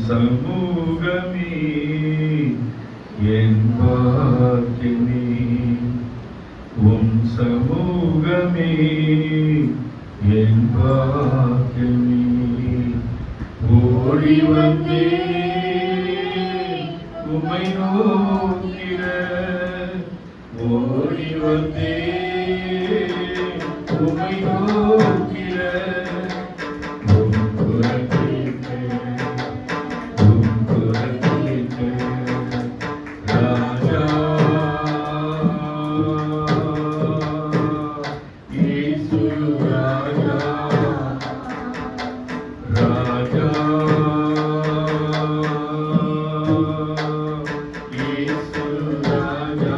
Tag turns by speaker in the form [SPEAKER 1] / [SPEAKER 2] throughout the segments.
[SPEAKER 1] சமூகமே என் பாக்கியமே, உம் சமூகமே என் பாக்கியமே. ஓடி வந்தே உம்மை நோக்கிட, ஓடி வந்தே உம்மை நோக்கிட, உம் குரல் கேட்க, உம் குரல் கேட்க ராஜா இயேசு ராஜா, ராஜா இயேசு ராஜா.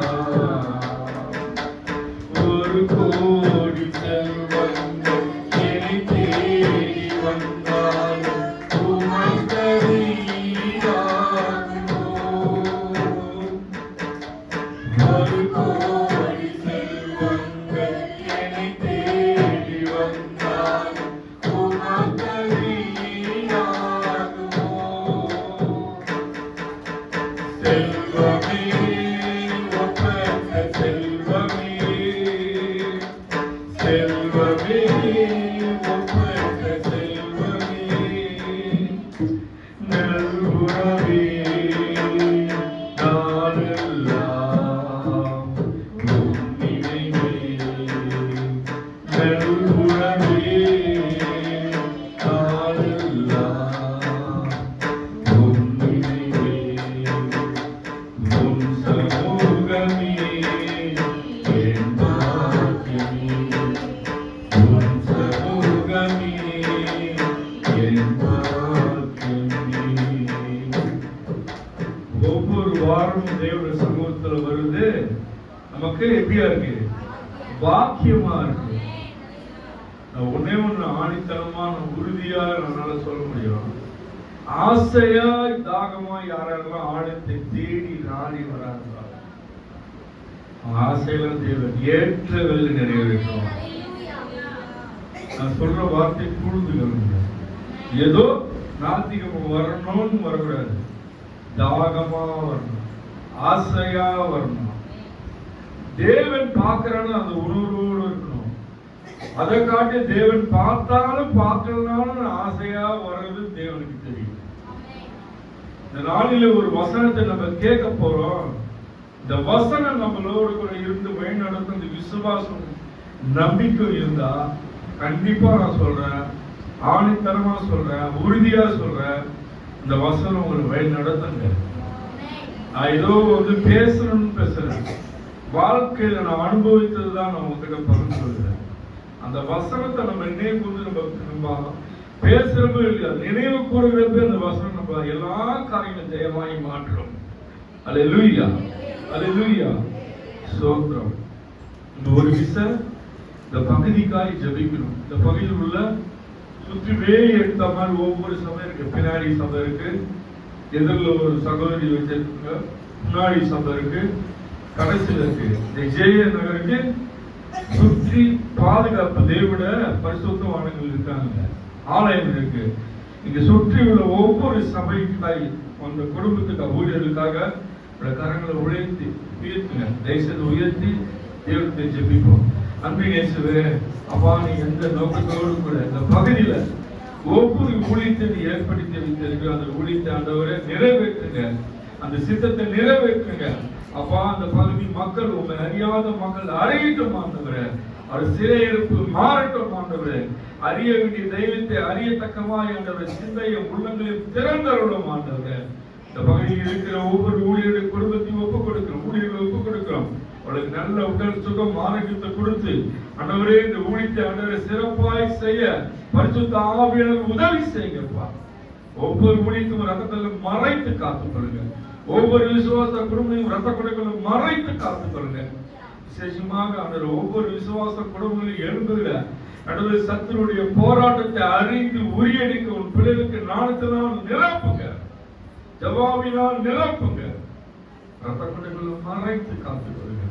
[SPEAKER 1] ஒரு கோடி செல்வங்கள் என்னை தேடி வந்தாலும் உமக்கு ஈடாகுமோ? ஒரு கோடி செல்வங்கள் என்னை தேடி வந்தாலும் உமக்கு ஈடாகுமோ? செல்வமே ஒப்பற்ற செல்வமே, செல்வமே ஒப்பற்ற செல்வமே, நல்குணமே நாளெல்லாம் உம் நினைவே, நல்குணமே நாளெல்லாம் உம் நினைவே, உம் சமூகமே என் பாக்கியமே, உம் சமூகமே என் பாக்கியமே. ஒவ்வொரு வாரமும் தேவனுடைய சமூகத்துல வருது நமக்கு எப்படியா இருக்கு? பாக்கியமா இருக்கு. நான் ஒன்னே ஒண்ணு ஆணித்தனமா உறுதியா என்னால சொல்ல முடியும். ஆசையா தாகமா யாரெல்லாம் ஆழத்தை தேடி நாடி வராங்களோ ஆசையெல்லாம் தேவன் ஏற்ற வெள்ளி நிறைவேற்றும். நான் சொல்ற வார்த்தை புரிந்துக்கணும். ஏதோ நாத்திகம் வரணும்னு வரக்கூடாது, தாகமா வரணும், ஆசையா வரணும். தேவன் பார்க்கிறான்னு அந்த உணர்வோடு இருக்கணும். அதை காட்டி தேவன் பார்த்தாலும் பார்க்கலனாலும் ஆசையா வர்றது தேவனுக்கு தெரியும். இந்த நாளில ஒரு வசனத்தை நம்ம கேட்க போறோம். இந்த வசனம் நம்மளோடு கூட இருந்து வழிநடத்த இந்த விசுவாசம் நம்பிக்கை இருந்தா கண்டிப்பா நான் சொல்றேன், ஆணித்தரமா சொல்றேன், உறுதியா சொல்றேன், இந்த வசனம் உங்களுக்கு வழி நடத்துங்க. நான் ஏதோ பேசணும்னு பேசுறேன், வாழ்க்கையில நான் அனுபவித்ததுதான் நான் உங்ககிட்ட பகிர்ந்து சொல்றேன். அந்த வசனத்தை நம்ம நினைவு கூர்ந்து நம்ம பேசுறப்போ இல்லையா, நினைவு கூறுகிறப்ப அந்த வசனம் நம்ம எல்லா காரியங்களும் ஜெயமாய் மாற்றும். அல்லேலூயா, அல்லேலூயா, ஸ்தோத்திரம். இந்த ஒரு விஷயம் இந்த பகுதிக்காய் ஜெபிக்கணும். இந்த பகுதியில் உள்ள சுற்றி வேலி எடுத்த மாதிரி ஒவ்வொரு சபை இருக்கு. பின்னாடி சபை இருக்கு, எதிரில் ஒரு சகோதரி வச்சிருக்காங்க, முன்னாடி சபை இருக்கு, கடைசியில் இருக்கு. இந்த ஜெய நகருக்கு சுற்றி பாதுகாப்பு தேவிட பரிசுத்தவான்கள் இருக்காங்க, ஆலயம் இருக்கு. இங்க சுற்றி உள்ள ஒவ்வொரு சபைக்காய் அந்த குடும்பத்துக்கு ஊழியர்களுக்காக கரங்களை உயர்த்தி உயர்த்துங்க. தயவுசெய்து உயர்த்தி தேவத்தை ஜெபிப்போம். அன்பின் இயேசுவே, அப்பா நீ எந்த நோக்கத்தோடு கூட இந்த பகுதியில ஒவ்வொரு ஊழியத்தை ஏற்படுத்தி வைத்திருக்கிற அந்த ஊழியத்தை ஆண்டவரை நிறைவேற்றுங்க, அந்த சித்தத்தை நிறைவேற்றுங்க. அப்பா அந்த பகுதி மக்கள் உண்மை அறியாத மக்கள் அறியட்டும் ஆண்டவரே, அவர் சிறையிருப்பு மாறட்டும் ஆண்டவரே, அறிய வேண்டிய தெய்வத்தை அறியத்தக்கமாய் ஆண்டவரே சிந்தையும் உள்ளங்களையும் திறந்தருளும் ஆண்டவரே. இந்த பகுதியில் இருக்கிற ஒவ்வொரு ஊழியருடைய குடும்பத்தையும் ஒப்புக் கொடுக்கிறோம், ஊழியர்களை ஒப்புக் கொடுக்கிறோம். அவளுக்கு நல்ல உடல் சுகம் ஆரோக்கியத்தை கொடுத்து ஆண்டவரே இந்த ஊழியத்தை ஆண்டவரே சிறப்பாய் செய்ய பரிசுத்த ஆவியானவர் உதவி செய்யுங்கப்பா. ஒவ்வொரு ஊழியத்தையும் ரத்தத்தில் மறைத்து காத்துக் கொள்ளுங்க. ஒவ்வொரு விசுவாச குடும்பத்தையும் ரத்த கொடைகளும் மறைத்து காத்துக் கொள்ளுங்க. விசேஷமாக ஆண்டவரே ஒவ்வொரு விசுவாச குடும்பங்களையும் எழுந்துகிற ஆண்டவரே சத்துருடைய போராட்டத்தை அறிந்து உரியடிக்க உன் பிள்ளைகளுக்கு நாணத்தினால் நிரப்புங்க, ஜவாபினால் நிரப்புங்க, ரத்த கொடைகளும் மறைத்து காத்துக் கொள்ளுங்க.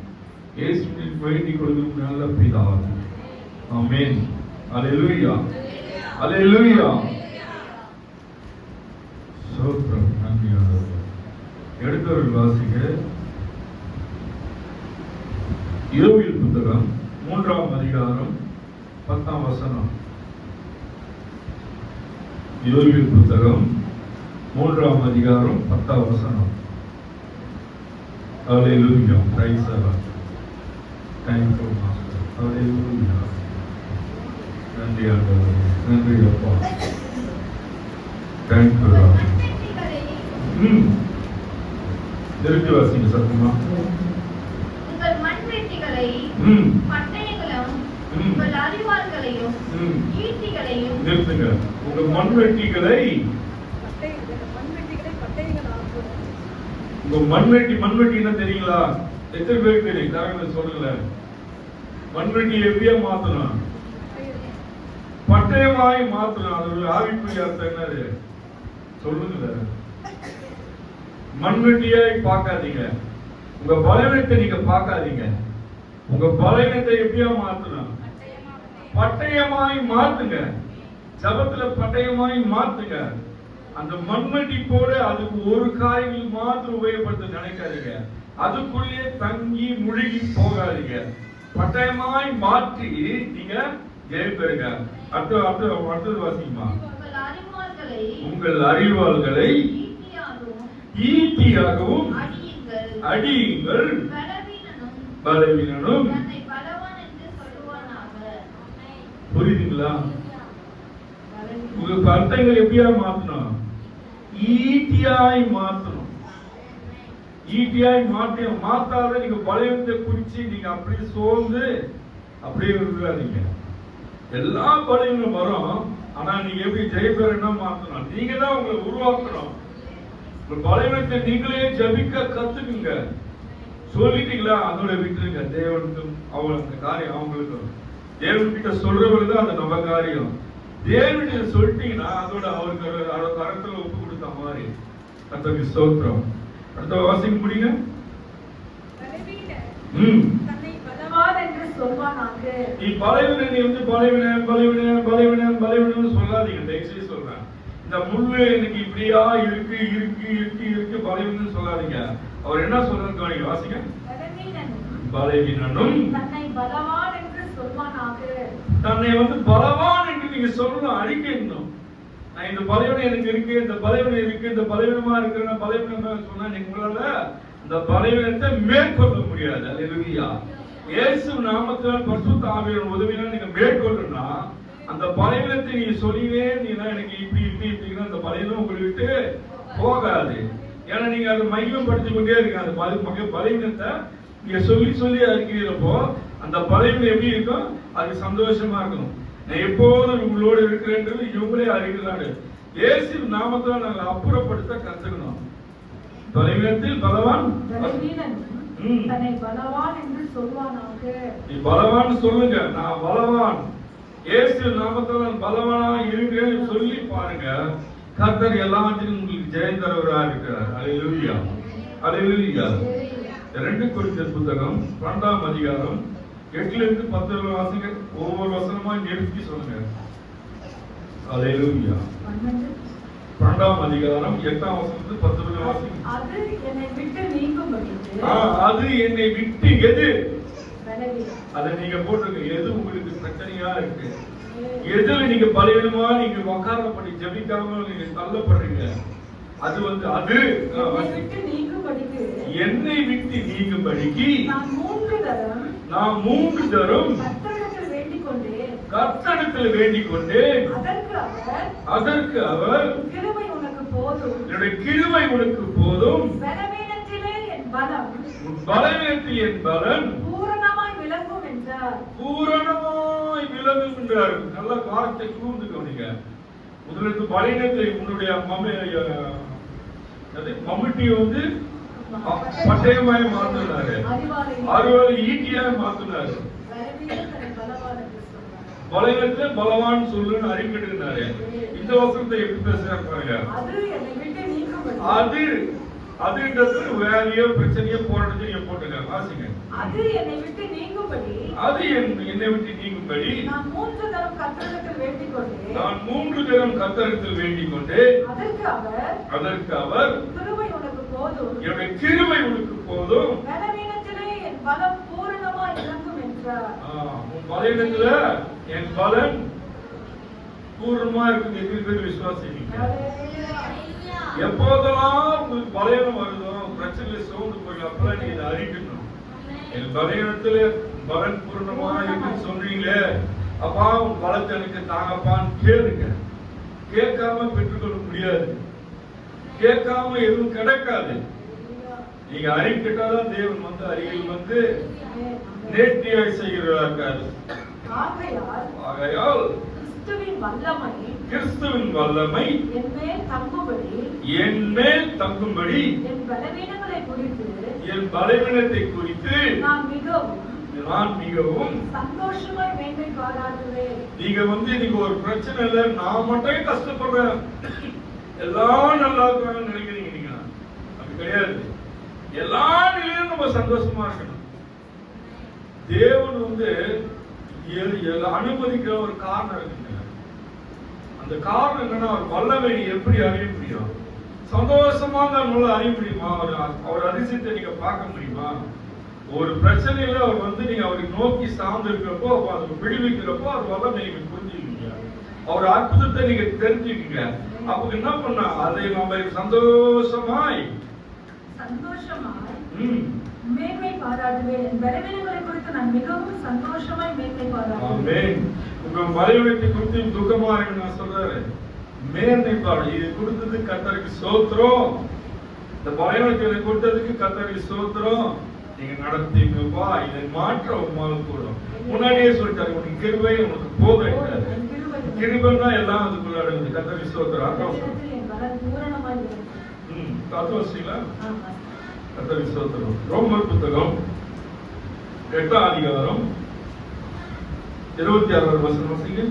[SPEAKER 1] இயேசுவின் வேண்டிக் கொள்ளும் நல்ல பிதாவே, ஆமென். அல்லேலூயா, அல்லேலூயா. எடுத்தவர்கள் வாசிங்க. யோவேல் புத்தகம் 3ஆம் அதிகாரம் 10ஆம் வசனம். யோவேல் புத்தகம் 3ஆம் அதிகாரம் 10ஆம் வசனம். Hallelujah. Praise the lord. Thank you master. Hallelujah. நன்றி ஆண்டவரே. நன்றி அப்பா. Thank you lord. திருப்பி வாசிங்க சத்தமா.
[SPEAKER 2] உங்கள் மண்வெட்டிகளை பட்டயங்களும் உங்கள் அரிவாள்களையும் ஈட்டிகளையும்
[SPEAKER 1] நிறுத்துங்க. உங்க மண்வெட்டிகளை உங்க மண்வெட்டின்னா தெரியுங்களா? எத்தனை பேருக்கு தெரியும்? காரணம் சொல்லுங்க. மண்வெட்டி எப்படியா மாத்தணும்? பட்டயமாய் மாத்தணும். அதோட ஆவிக்குரிய அர்த்தம் என்னது சொல்லுங்க. மண்வெட்டியாய் பார்க்காதீங்க. உங்க பலவீனத்தை நீங்க பார்க்காதீங்க. உங்க பலவீனத்தை எப்படியா மாத்தணும்? பட்டயமாய் மாத்துங்க. ஜபத்துல பட்டயமாய் மாத்துங்க. அந்த மண்வெட்டி போல அதுக்கு ஒரு காரியங்கள் மாத்திரம் உபயோகப்படுத்த நினைக்காதீங்க. அதுக்குள்ளே தங்கி முழுகி போகாதீங்க. பட்டயமாய் மாற்றி நீங்க ஜெயம் பெறுங்க. அடுத்தது வாசிக்குமா. உங்கள் அறிவாள்களை ஈட்டியாகவும் அடியுங்கள், பலவீனனும். புரியுதுங்களா? உங்க பட்டயங்கள் எப்படியா மாத்தணும்? ஈட்டியாய் மாத்தணும். ஈட்டியாய் மாத்தாத நீங்க பலவீனத்தை குறிச்சு நீங்க அப்படியே சோர்ந்து அப்படியே விடாதீங்க. எல்லா பலவீனம் வரும். ஆனா நீங்க எப்படி ஜெயிப்பேன்னா மாத்தணும். நீங்க தான் உங்களை உருவாக்கணும். உங்க பலவீனத்தை நீங்களே ஜபிக்க கத்துக்குங்க. சொல்லிட்டீங்களா? அதோட விட்டுருங்க. தேவனுக்கும் அவங்க காரியம் அவங்களுக்கும். தேவன் கிட்ட சொல்றவங்க தான் அது நம்ம காரியம். தேவனுடைய சொல்லிட்டீங்கன்னா அதோட அவருக்கு கரத்துல ஒப்பு கொடுத்த மாதிரி. கர்த்தருக்கு ஸ்தோத்திரம். அடுத்த வாசிக்க முடியுங்க. நீ பலவீனன், நீ வந்து பலவீனன் சொல்லாதீங்க. தயவுசெய்து சொல்றேன். இந்த முள்ளு எனக்கு இப்படியா இருக்கு பலவீனன் சொல்லாதீங்க. அவர் என்ன சொல்றாரு கவனிங்க. வாசிங்க. பலவீனனும் தன்னை வந்து பலவான் என்று நீங்க சொல்லணும். அறிக்கணும். நான் இந்த பலவீனம் எனக்கு இருக்கு, இந்த பலவீனம் இருக்கு, இந்த பலவீனமா இருக்கிற பலவீனமா சொன்னா நீங்க உங்களால இந்த பலவீனத்தை மேற்கொள்ள முடியாது. அல்லேலூயா. இயேசு நாமத்தால் பரிசுத்த ஆவியின் உதவியால் நீங்க மேற்கொள்ளணும்னா அந்த பலவீனத்தை நீங்க சொல்லிவே நீங்க எனக்கு இப்படி அந்த பலவீனம் உங்களை விட்டு போகாது. ஏன்னா நீங்க அதை மையப்படுத்திக் கொண்டே இருக்க. அந்த பலவீனத்தை நீங்க சொல்லி அறிக்கிறப்போ அந்த பலவீனம் எப்படி இருக்கும்? அது சந்தோஷமா இருக்கணும். நான் எப்போதும் உங்களோடு இருக்கிறேன்றது இவங்களே அறிகிறார்கள். இயேசு நாமத்தால் நாங்கள் அப்புறப்படுத்த கத்துக்கணும். பலவீனத்தில் பலவான் நீ பலவான் சொல்லுங்க. நான் பலவான், இயேசு நாமத்தால் நான் பலவானா இருக்கிறேன்னு சொல்லி பாருங்க. கர்த்தர் எல்லாத்திலும் உங்களுக்கு ஜெயம் தருவரா இருக்கிறார். அல்லேலூயா. அல்லேலூயா. 2 கொரிந்தியர் புத்தகம் 12ஆம் அதிகாரம் 8லிருந்து 10 வாசிங்க. ஒவ்வொரு வசனமா நிறுத்தி சொல்லுங்க. அல்லேலூயா. 12ஆம் அதிகாரம் 8ஆம் வசனத்து 10 வாசிங்க.
[SPEAKER 2] அது என்னை விட்டு நீங்கும்படி.
[SPEAKER 1] அது என்னை விட்டு எது? அதை நீங்க போட்டுங்க. எது உங்களுக்கு பிரச்சனையா இருக்கு? எதுல நீங்க பலவீனமா நீங்க உட்காரப்படி ஜெபிக்காம நீங்க தள்ளப்படுறீங்க? அது வந்து அது என்னை விட்டு நீங்கும்படிக்கு நான் 3 தரம் கர்த்தரிடத்தில் வேண்டிக் கொண்டேன். அதற்கு அவர் என்னுடைய கிருபை உனக்கு போதும், பலவீனத்தில் என் பலன் பூரணமாய் விளங்கும் என்றார். நல்ல வார்த்தை கூர்ந்து கவனிங்க. முதலுக்கு பலவீனத்தை உன்னுடைய மம்முட்டியை வந்து பட்டயமாய் மாத்தினாரு, அறுவடை ஈட்டியாய் மாத்தினாரு. பலவீனத்துல பலவான் சொல்லுன்னு அறிவிக்கிறாரு. இந்த வசனத்தை எப்படி பேசுறாரு பாருங்க. அதுன்றது வேலையோ பிரச்சனையோ போராட்டத்தையோ போட்டுங்க. வாசிங்க.
[SPEAKER 2] அது என்னை விட்டு நீங்கும்படி நான் 3 தரம் கர்த்தரிடத்தில் வேண்டிக் கொண்டேன். அதற்கு அவர் கிருபை உனக்கு போதும்.
[SPEAKER 1] என்னுடைய கிருபை உனக்கு போதும்.
[SPEAKER 2] பலவீனத்திலே என் பலம் பூரணமாய் விளங்கும் என்றார்.
[SPEAKER 1] உன் பலவீனத்துல என் பலன் பூர்ணமா இருக்கு. எத்தனை பேர் விசுவாசிக்கிறீங்க? எப்போதெல்லாம் உங்களுக்கு பலவீனம் வருதோ, பிரச்சனை சோர்ந்து போய் அப்பெல்லாம் நீங்க இதை அறிக்கணும். என் பலவீனத்துல பலன் பூர்ணமா இருக்குன்னு சொல்றீங்களே, அப்பா உன் பலத்தை எனக்கு தாங்கப்பான்னு கேளுங்க. கேட்காம பெற்றுக்கொள்ள முடியாது. கேட்காம எதுவும் கிடைக்காது. நீங்க அறிக்கிட்டாதான் தேவன் வந்து அருகில் வந்து நேர்த்தியாய் செய்கிறார்கள். ஆகையால் கிறிஸ்துவின் வல்லமை என் மேல் தங்கும்படி என் பலவீனத்தை குறித்து நான் மிகவும்
[SPEAKER 2] சந்தோஷமாய் மேன்மை பாராட்டுவேன்.
[SPEAKER 1] நீங்க வந்து இன்னைக்கு ஒரு பிரச்சனை இல்ல, நான் மட்டும் கஷ்டப்படுறேன், எல்லாம் நல்லா இருக்காங்கன்னு நினைக்கிறீங்க. நீங்க அப்படி கிடையாது. எல்லா நிலையிலும் நம்ம சந்தோஷமா இருக்கணும். தேவன் வந்து அனுமதிக்கிற ஒரு காரணம் இருக்குங்க. அந்த காரணம் என்னன்னா, அவர் வல்லமை எப்படி அறிய முடியும்? சந்தோஷமா நம்மளால அறிய முடியுமா? அவர் அதிசயத்தை நீங்க பார்க்க முடியுமா? ஒரு பிரச்சனையில அவர் வந்து நீங்க அவருக்கு நோக்கி சார்ந்து இருக்கிறப்போ, அதை விடுவிக்கிறப்போ அது வல்லமை நீங்க புரிஞ்சுக்கீங்க. அவர் அற்புதத்தை நீங்க தெரிஞ்சுக்கீங்க. அப்ப என்ன பண்ணா, அதை நம்ம சந்தோஷமாய்
[SPEAKER 2] மேன்மை பாராட்டுவேன். பலவீனங்களை குறித்து நான் மிகவும் சந்தோஷமாய் மேன்மை பாராட்டுவேன்.
[SPEAKER 1] உங்க பலவீனத்தை குறித்து துக்கமா இருக்கு நான் சொல்றேன். மேன்மை பாடு இது கொடுத்தது கர்த்தருக்கு ஸ்தோத்திரம். இந்த பலவீனத்தை கொடுத்ததுக்கு கர்த்தருக்கு ஸ்தோத்திரம். நீங்க நடத்தீங்கப்பா, இதை மாற்ற உமால கூடும். முன்னாடியே சொல்லிட்டாரு, உனக்கு கிருபை உனக்கு போதும். கிருபைன்னா எல்லாம் அதுக்குள்ள அடங்குது. கர்த்தருக்கு ஸ்தோத்திரம். கர்த்தருக்கு ஸ்தோத்திரம். ரோமர் புத்தகம் 8ஆம் அதிகாரம் 26வது வசனம் வாசிங்க.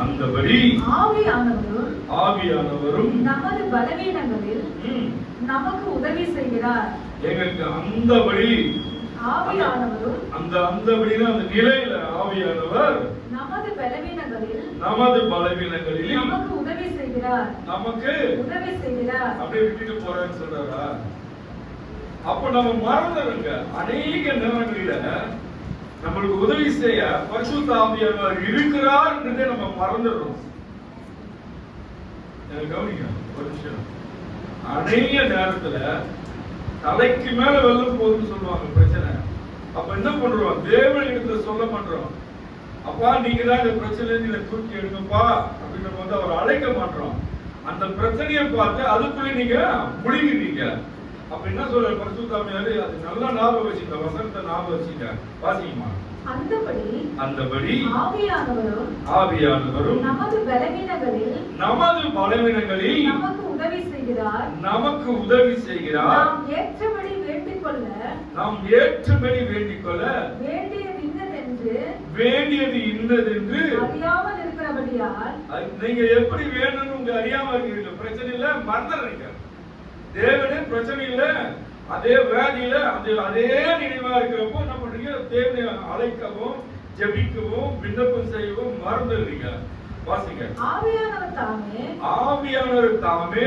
[SPEAKER 1] அந்தபடி ஆவியானவரும்
[SPEAKER 2] நமது பலவீனங்களில் நமக்கு உதவி செய்கிறார்.
[SPEAKER 1] எங்களுக்கு அந்தபடி
[SPEAKER 2] ஆவியானவரும்
[SPEAKER 1] அந்த நிலையில ஆவியானவர்
[SPEAKER 2] நமது பலவீனங்களில்
[SPEAKER 1] நமக்கு
[SPEAKER 2] உதவி செய்கிறார்.
[SPEAKER 1] அப்படியே விட்டுட்டு போறேன்னு சொல்றாரா? அப்ப நம்ம மறந்துடுங்க. அநேக நேரங்களில நம்மளுக்கு உதவி செய்ய பரிசுத்த ஆவியானவர் இருக்கிறார் என்றே நம்ம மறந்துடுறோம். கவனிங்க ஒரு விஷயம். அநேக நேரத்துல தலைக்கு மேல வெள்ளம் போகுதுன்னு சொல்லுவாங்க பிரச்சனை. அப்ப என்ன பண்றோம்? தேவன் இடத்துல சொல்ல மாட்டோம், அப்பா நீங்க தான் இந்த பிரச்சனை நீங்க தூக்கி எடுங்கப்பா அப்படின்னு வந்து அவர் அழைக்க மாட்டோம். அந்த பிரச்சனையை பார்த்து அதுக்குள்ளே நீங்க முழுகிறீங்க. அப்ப என்ன சொல்ற பரிசுத்த ஆவியானவர்? அது நல்லா ஞாபகம் வச்சுக்க, வசனத்தை ஞாபகம் வச்சுக்க. வாசிக்குமா? அந்தபடி ஆவியானவரும் நமது பலவீனங்களில் நமக்கு உதவி செய்கிறார். நாம் ஏற்றபடி வேண்டிக் கொள்ள வேண்டியது இன்னதென்று
[SPEAKER 2] அறியாமல் இருக்கிறபடியால்
[SPEAKER 1] நீங்க எப்படி வேணும்னு உங்க அறியாம இருக்கீங்க. பிரச்சனை இல்ல, மறந்துடுறீங்க. தேவனே பிரச்சனை இல்ல, அதே வியாதியில அதே நினைவா இருக்கிறப்போ என்ன பண்றீங்க? தேவனை அழைக்கவும் ஜெபிக்கவும் விண்ணப்பம் செய்யவும் மறந்துடுறீங்க. வாசிங்க. ஆவியானவர் தாமே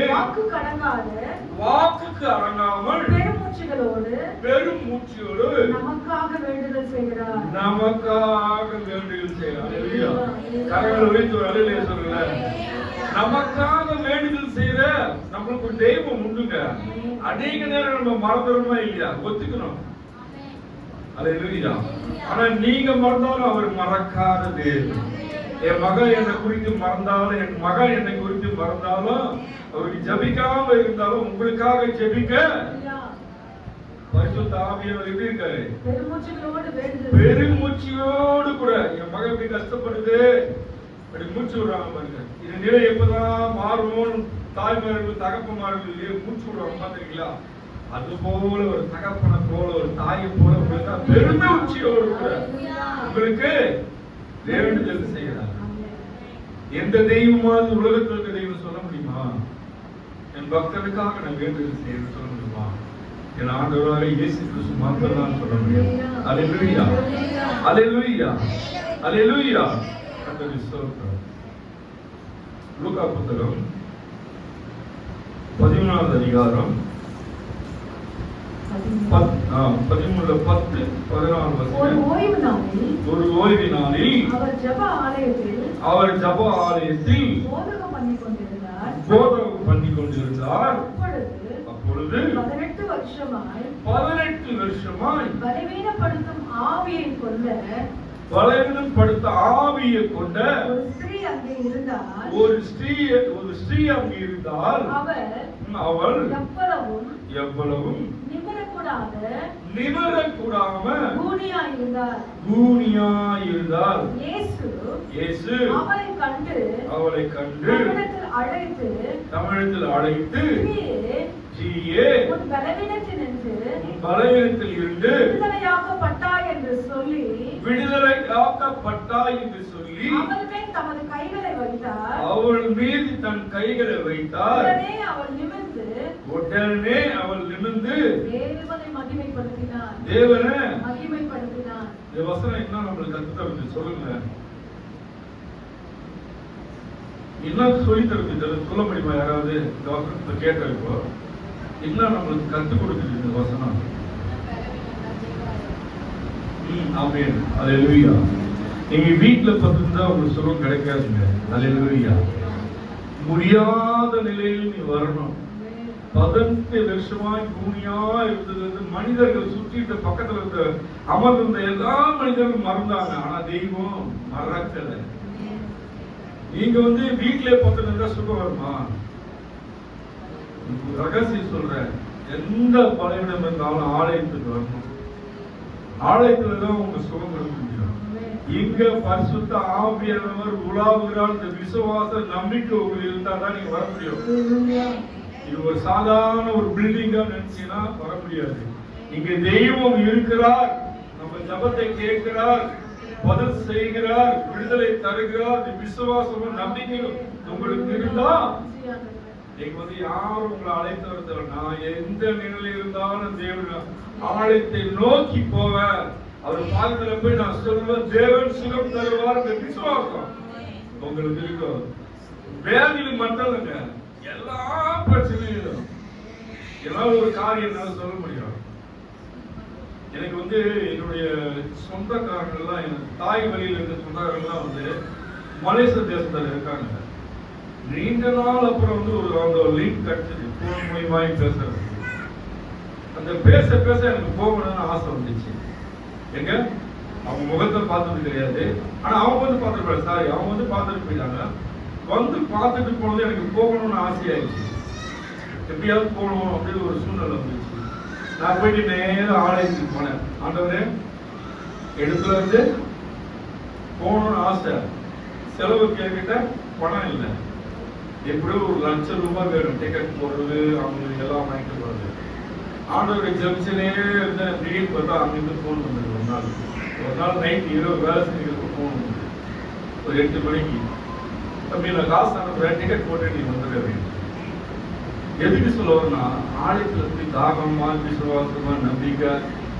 [SPEAKER 1] வாக்குக்கு அடங்காமல் பெருமூச்சோடு நமக்காக வேண்டுதல் செய்கிறார். கரங்களை வைத்து அலையிலே சொல்லுங்க. நமக்காக வேண்டுதல் செய்த நம்மளுக்கு தெய்வம் உண்டுங்க. அநேக நேரம் நம்ம மறந்துடுமா இல்லையா? ஒத்துக்கணும். அல்லேலூயா. ஆனா நீங்க மறந்தாலும் அவர் மறக்காத தேவன். என் மகள் என்னை குறித்து மறந்தாலும், என் மகன் என்னை குறித்து மறந்தாலும், அவருக்கு ஜெபிக்காம இருந்தாலும் உங்களுக்காக ஜெபிக்க பரிசுத்த ஆவியானவர் எப்படி இருக்காரு? பெருமூச்சோடு கூட. என் மகன் எப்படி கஷ்டப்படுது அப்படி மூச்சு விடுறாங்க பாருங்க. இந்த நிலை எப்பதான் மாறும்? தாய்மார்கள் தகப்பமார்கள் மூச்சு விடுவாங்க பாத்தீங்களா? அது போல ஒரு தகப்பனை போல ஒரு தாயை போல உங்களுக்கு பெருமூச்சியோடு கூட உங்களுக்கு வேண்டுதல் செய்கிறார். எந்த தெய்வமாவது உலகத்தில் இருக்க தெய்வம் சொல்ல முடியுமா? என் பக்தனுக்காக நான் வேண்டுதல் செய்ய சொல்ல முடியுமா? என் ஆண்டவராக இயேசு கிறிஸ்து மாத்திரம் தான் சொல்ல முடியும். அல்லேலூயா, அல்லேலூயா, அல்லேலூயா. கர்த்தருக்கு ஸ்தோத்திரம். லூக்கா புத்தகம் 13வது அதிகாரம் 13:10, 14
[SPEAKER 2] ஒரு ஓய்வு நாளில்
[SPEAKER 1] ஒரு ஓய்வு நாளில்
[SPEAKER 2] அவர் ஜெப ஆலயத்தில் போதகம் பண்ணிக் கொண்டிருந்தார். அப்பொழுது 18 வருஷமாய் பலவீனப்படுத்த ஆவியை கொண்ட ஒரு ஸ்திரீ அங்கே இருந்தால் அவள் எவ்வளவும் நிமிரக்கூடாம கூனியாயிருந்தாள். இயேசு அவளை கண்டு தமிழத்தில் அழைத்து உன் பலவீனத்தில் இருந்து விடுதலையாக்கப்பட்டாய் என்று சொல்லி அவள் மீது தன் கைகளை வைத்தார். உடனே அவள் நிமிர்ந்து தேவனை மகிமைப்படுத்தினார். இந்த வசனம் என்ன நம்மளுக்கு கற்றுத்தருது சொல்லுங்க. என்ன சொல்லி தருது சொல்ல முடியுமா? யாராவது டாக்டர் கேட்டிருக்கோ என்ன நம்மளுக்கு கற்றுக் கொடுக்குது இந்த வசனம்? ஆமென். அல்லேலூயா. நீங்க வீட்டுல பார்த்துருந்தா உங்களுக்கு சுகம் கிடைக்காதுங்க. அல்லேலூயா. முடியாத நிலையில் நீ வரணும். 18 வருஷமாய் கூனியா இருந்தது. மனிதர்கள் சுற்றிட்டு பக்கத்துல இருந்த அமர்ந்திருந்த எல்லா மனிதர்களும் மறந்தாங்க. ஆனா தெய்வம் மறக்கல. நீங்க வீட்டிலே பார்த்துருந்தா சுகம் வருமா? ரகசியம் சொல்றேன். எந்த பலவீனம் இருந்தாலும் ஆலயத்துக்கு வரணும். ஆலயத்துலதான் உங்க சுகம் இருக்க முடியும். இங்க பரிசுத்த ஆவியானவர் உலாவுகிறார். இந்த விசுவாச நம்பிக்கை உங்களுக்கு இருந்தா தான் நீங்க வர முடியும். இது ஒரு சாதாரண ஒரு பில்டிங்கா நினைச்சீங்கன்னா வர முடியாது. இங்க தெய்வம் இருக்கிறார். நம்ம ஜபத்தை கேட்கிறார், பதில் செய்கிறார், விடுதலை தருகிறார். விசுவாசமும் நம்பிக்கையும் உங்களுக்கு இருந்தா நீங்க யாரும் உங்களை அழைத்து வருது. நான் எந்த நிலையில் இருந்தாலும் தேவன் ஆலயத்தை நோக்கி போவேன். அவர் பாதத்துல போய் நான் சொல்லுவேன், தேவன் சுகம் தருவார். விசுவாசம் உங்களுக்கு இருக்கும். வேதியில் மட்டும் இல்லைங்க, எல்லா பிரச்சனையும் ஏதாவது ஒரு காரியம் என்னால சொல்ல முடியும். எனக்கு என்னுடைய சொந்தக்காரர்கள்லாம், எனக்கு தாய் வழியில் இருந்த சொந்தக்காரர்கள்லாம் மலேசிய தேசத்துல இருக்காங்க. நீண்ட நாள் அப்புறம் அந்த லிங்க் கிடைச்சது, போன் மூலியமாய் பேசுறது. அந்த பேச எனக்கு போகணும்னு ஆசை வந்துச்சு. எங்க அவங்க முகத்தை பார்த்தது கிடையாது. ஆனா அவங்க பார்த்துட்டு சாரி அவங்க பார்த்துட்டு போயிட்டாங்க. பார்த்துட்டு போனது எனக்கு போகணும்னு ஆசையாயிடுச்சு. எப்படியாவது போகணும் அப்படின்னு ஒரு சூழ்நிலை வந்துச்சு. நான் போயிட்டு நேரம் ஆலயத்துக்கு போனேன். ஆண்டவரே, எடுத்துல போகணும்னு ஆசை, செலவு கேட்கிட்ட பணம் இல்லை. எப்படியோ ஒரு ₹1,00,000 வேணும். டிக்கெட் போடுறது, அவங்க எல்லாம் வாங்கிட்டு போறது. ஆண்டவரை ஜெபிச்சுனே இருந்தேன். திடீர்னு பார்த்தா அங்கிருந்து போன் வந்தது. ஒரு நாள் நைட் இரவு வேலை செஞ்சு போன் வந்தது. ஒரு 8 மணிக்கு, தம்பி நான் காசு அனுப்புறேன், டிக்கெட் போட்டு நீ வந்துட வேண்டும். எதுக்கு சொல்ல வரனா, ஆலயத்துல போய் தாகமா விசுவாசமா நம்பிக்கை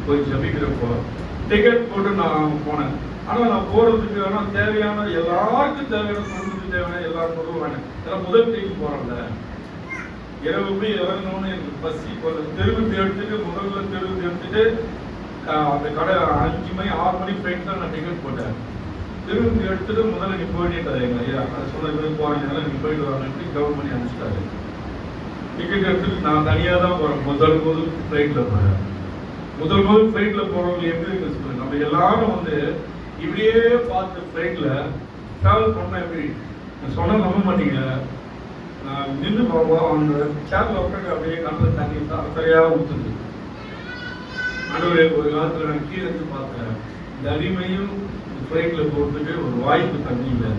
[SPEAKER 2] போய் ஜபிக்கிறப்போ டிக்கெட் போட்டு நான் போனேன். ஆனா நான் போறதுக்கு தேவையான எல்லாருக்கும் தேவையான குடும்பத்துக்கு தேவையான எல்லா பொருளும் வேணும். ஏன்னா முதல் தேய்க்கு போறோம்ல, இரவு போய் இறங்கணும்னு எனக்கு பசி. தெருவுக்கு எடுத்துட்டு முதல்ல தெருவுக்கு எடுத்துட்டு அந்த கடை 5 மணி 6 மணி ஃபிளைட் தான் நான் டிக்கெட் போட்டேன். தெருவுக்கு எடுத்துட்டு முதல்ல நீ போயிட்டே எங்க ஐயா சொன்ன போறீங்க, நீ போயிட்டு வாங்க கவர்மெண்ட் அனுப்பிச்சிட்டாரு. டிக்கெட் எடுத்துட்டு நான் தனியா தான் போறேன். முதல் ஃபிளைட்ல போறேன். முதல் ஃபிளைட்ல போறவங்க எப்படி இருக்கு சொல்லுங்க. நம்ம எல்லாரும் இப்படியே பார்த்து ஃபிளைட்ல டிராவல் பண்ண எப்படி சொன்ன நம்ப மாட்டீங்க. நின்று போவோம், அந்த சேர்ல உட்காந்து அப்படியே கண்ணில் தண்ணி சரியா ஊத்துது. ஒரு காலத்துல நான் கீழே இருந்து பார்த்தேன். இந்த அடிமையும் ஃபிளைட்ல போறதுக்கு ஒரு வாய்ப்பு தண்ணி இல்லை.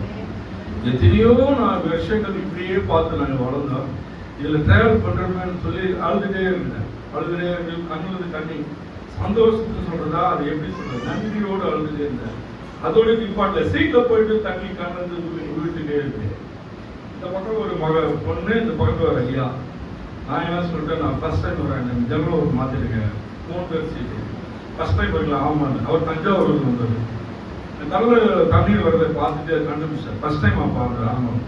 [SPEAKER 2] எத்தனையோ நான் வருஷங்கள் இப்படியே பார்த்து நாங்கள் வளர்ந்தோம். இதுல டிராவல் பண்றோம்னு சொல்லி அழுதுட்டே இருந்தேன். கண்ணுல தண்ணி. சந்தோஷத்துக்கு சொல்றதா, அது எப்படி சொல்றது, நன்றியோடு அழுதுட்டே இருந்தேன். அதோட இம்பார்ட்ல சீட்ல போயிட்டு தண்ணி கண்ணு விழுந்துட்டே இருக்கு. இந்த பக்கம் ஒரு பொண்ணு, இந்த பக்கம் ஒரு ஐயா. நான் என்ன சொல்லிட்டேன், நான் ஃபர்ஸ்ட் டைம் வரேன், ஜெனரல் ஒரு மாத்திருக்கேன், 3 பேர் சீட்டு. ஃபர்ஸ்ட் டைம் வரலாம். ஆமாங்க, அவர் தஞ்சாவூர் வந்தது. கடல தண்ணீர் வரதை பார்த்துட்டு கண்டுபிடிச்சார். ஃபர்ஸ்ட் டைம் பாருங்க. ஆமாம்,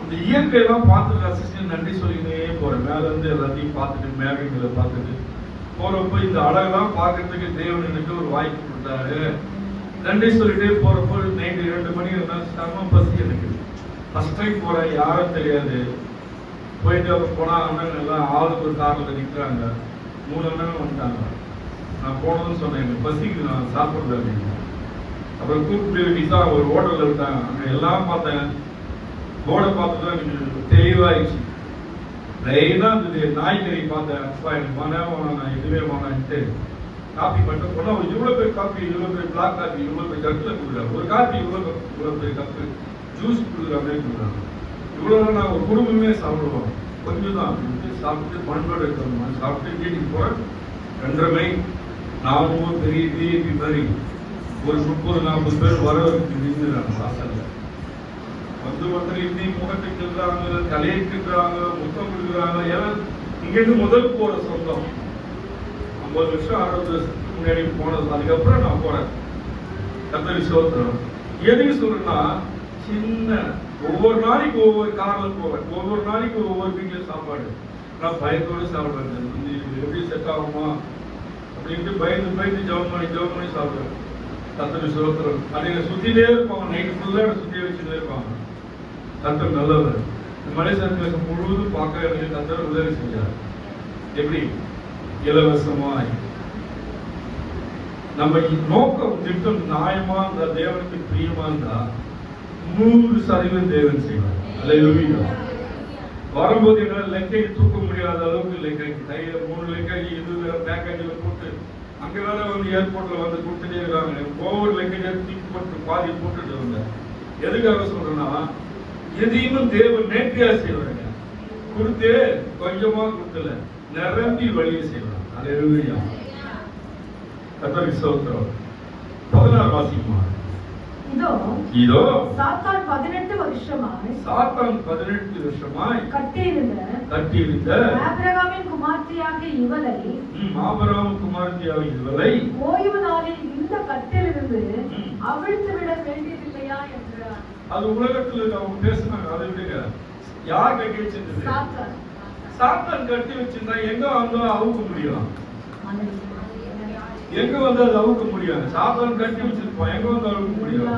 [SPEAKER 2] அந்த இந்த இயற்கையெல்லாம் பார்த்துட்டு ரசிச்சு நன்றி சொல்லினே போறேன். மேல இருந்து எல்லாத்தையும் பார்த்துட்டு மேகங்களை பார்த்துட்டு போறப்ப இந்த அழகெல்லாம் பார்க்கறதுக்கு தேவன் எனக்கு ஒரு வாய்ப்பு கொடுத்தாரு. நன்றி சொல்லிட்டே போறப்போ நைட்டு 2 மணி செம்ம பசி எனக்கு. ஃபர்ஸ்ட் டைம் போறேன், யாரும் தெரியாது. போயிட்டு அப்புறம் போனா அண்ணன் எல்லாம் ஆளுக்கு ஒரு கார்ல நிற்கிறாங்க. 3 அண்ணன் வந்துட்டாங்க. நான் போனதுன்னு சொன்னேன், எனக்கு பசிக்கு நான் சாப்பிடுறது அப்படின்னு. அப்புறம் கூப்பிட்டு விசா ஒரு ஹோட்டல்ல விட்டாங்க. அங்க எல்லாம் பார்த்தேன். போர்டை பார்த்து தான் எனக்கு தெளிவாயிடுச்சு. லைனா இருந்தது. நாய்கறி பார்த்தேன். அப்பா எனக்கு வேணாம், நான் எதுவே வேணான்ட்டு காப்பி மட்டும் போனா இவ்வளவு பேர் காப்பி, இவ்வளவு பேர் பிளாக் காப்பி, இவ்வளவு பேர் கப்பில் கொடுக்குறாங்க. ஒரு காப்பி இவ்வளவு பேர் கப்பு ஜூஸ் கொடுக்குற மாதிரி கொடுக்குறாங்க. இவ்வளவு நான் ஒரு குடும்பமே சாப்பிடுவோம். கொஞ்சம் தான் சாப்பிட்டு பண்பாடு எடுக்கணுமா சாப்பிட்டு வீட்டுக்கு போறேன். 2:30 மணி. நான் பெரிய விஐபி மாதிரி ஒரு 30-40 பேர் வர நின்றுறாங்க வாசல்ல. வந்து ஒருத்தர் இந்தி முகத்துக்கு இருக்கிறாங்க, தலையிட்டு இருக்கிறாங்க, முத்தம் கொடுக்குறாங்க. ஏன்னா இங்கிருந்து முதல் போற சொந்தம் 50 வருஷம் 60 வருஷத்துக்கு முன்னாடி போனது. அதுக்கப்புறம் நான் போறேன். கத்தரி சோத்திரம். எதுக்கு சொல்றேன்னா, சின்ன ஒவ்வொரு நாளைக்கு ஒவ்வொரு கார்ல போவேன். ஒவ்வொரு நாளைக்கு ஒவ்வொரு வீட்டுல சாப்பாடு. நான் பயத்தோடு சாப்பிடுறேன். எப்படி செட் ஆகுமா அப்படின்ட்டு பயந்து ஜெபம் பண்ணி சாப்பிடுவேன். கத்தரி சோத்திரம். அதை சுத்திட்டே இருப்பாங்க. நைட்டு ஃபுல்லா சுத்தி வச்சுட்டே இருப்பாங்க. கத்தர் நல்லவர். மலேசியா முழுவதும் பார்க்க எனக்கு கத்தர் உதவி செஞ்சார். எப்படி இலவசமாய். நம்ம நோக்கம் திட்டம் நியாயமா இருந்தா, தேவனுக்கு பிரியமா இருந்தா 100% தேவன் செய்வார். அல்லேலூயா. வரும்போது எங்களால் லெக்கேஜ் தூக்க முடியாத அளவுக்கு லெக்கேஜ் 3 லெக்கேஜ் இது பேக்கேஜில் போட்டு அங்க வேற வந்து ஏர்போர்ட்ல வந்து கொடுத்துட்டே இருக்காங்க. ஒவ்வொரு லெக்கேஜ் தூக்கி போட்டு பாதி போட்டுட்டு வந்தேன். எதுக்காக சொல்றேன்னா, எதையுமே தேவன் நேர்த்தியா செய்வாங்க. கொடுத்து கொஞ்சமா கொடுக்கல, நிரம்பி வழியை செய்வாங்க. அல்லேலூயா. கர்த்தருக்கு ஸ்தோத்திரம். 16 வாசிக்குமா? இதோ
[SPEAKER 3] சாத்தான் 18 வருஷமாய்
[SPEAKER 2] கட்டியிருந்த
[SPEAKER 3] ஆபிரகாமின் குமார்த்தியாகிய இவளை ஓய்வு நாளில் இந்த கட்டிலிருந்து அவிழ்த்து விட வேண்டியதில்லையா என்றார்.
[SPEAKER 2] அது உலகத்துல அவங்க பேசினாங்க. அதை விடுங்க. யார் கட்டி வச்சிருந்தது? சாத்தான் கட்டி வச்சிருந்தா எங்க வந்து அவுக்க முடியும்? எங்க வந்து அது அவுக்க முடியாது. சாத்தான் கட்டி வச்சிருப்பான். எங்க வந்து அவுக்க முடியும்?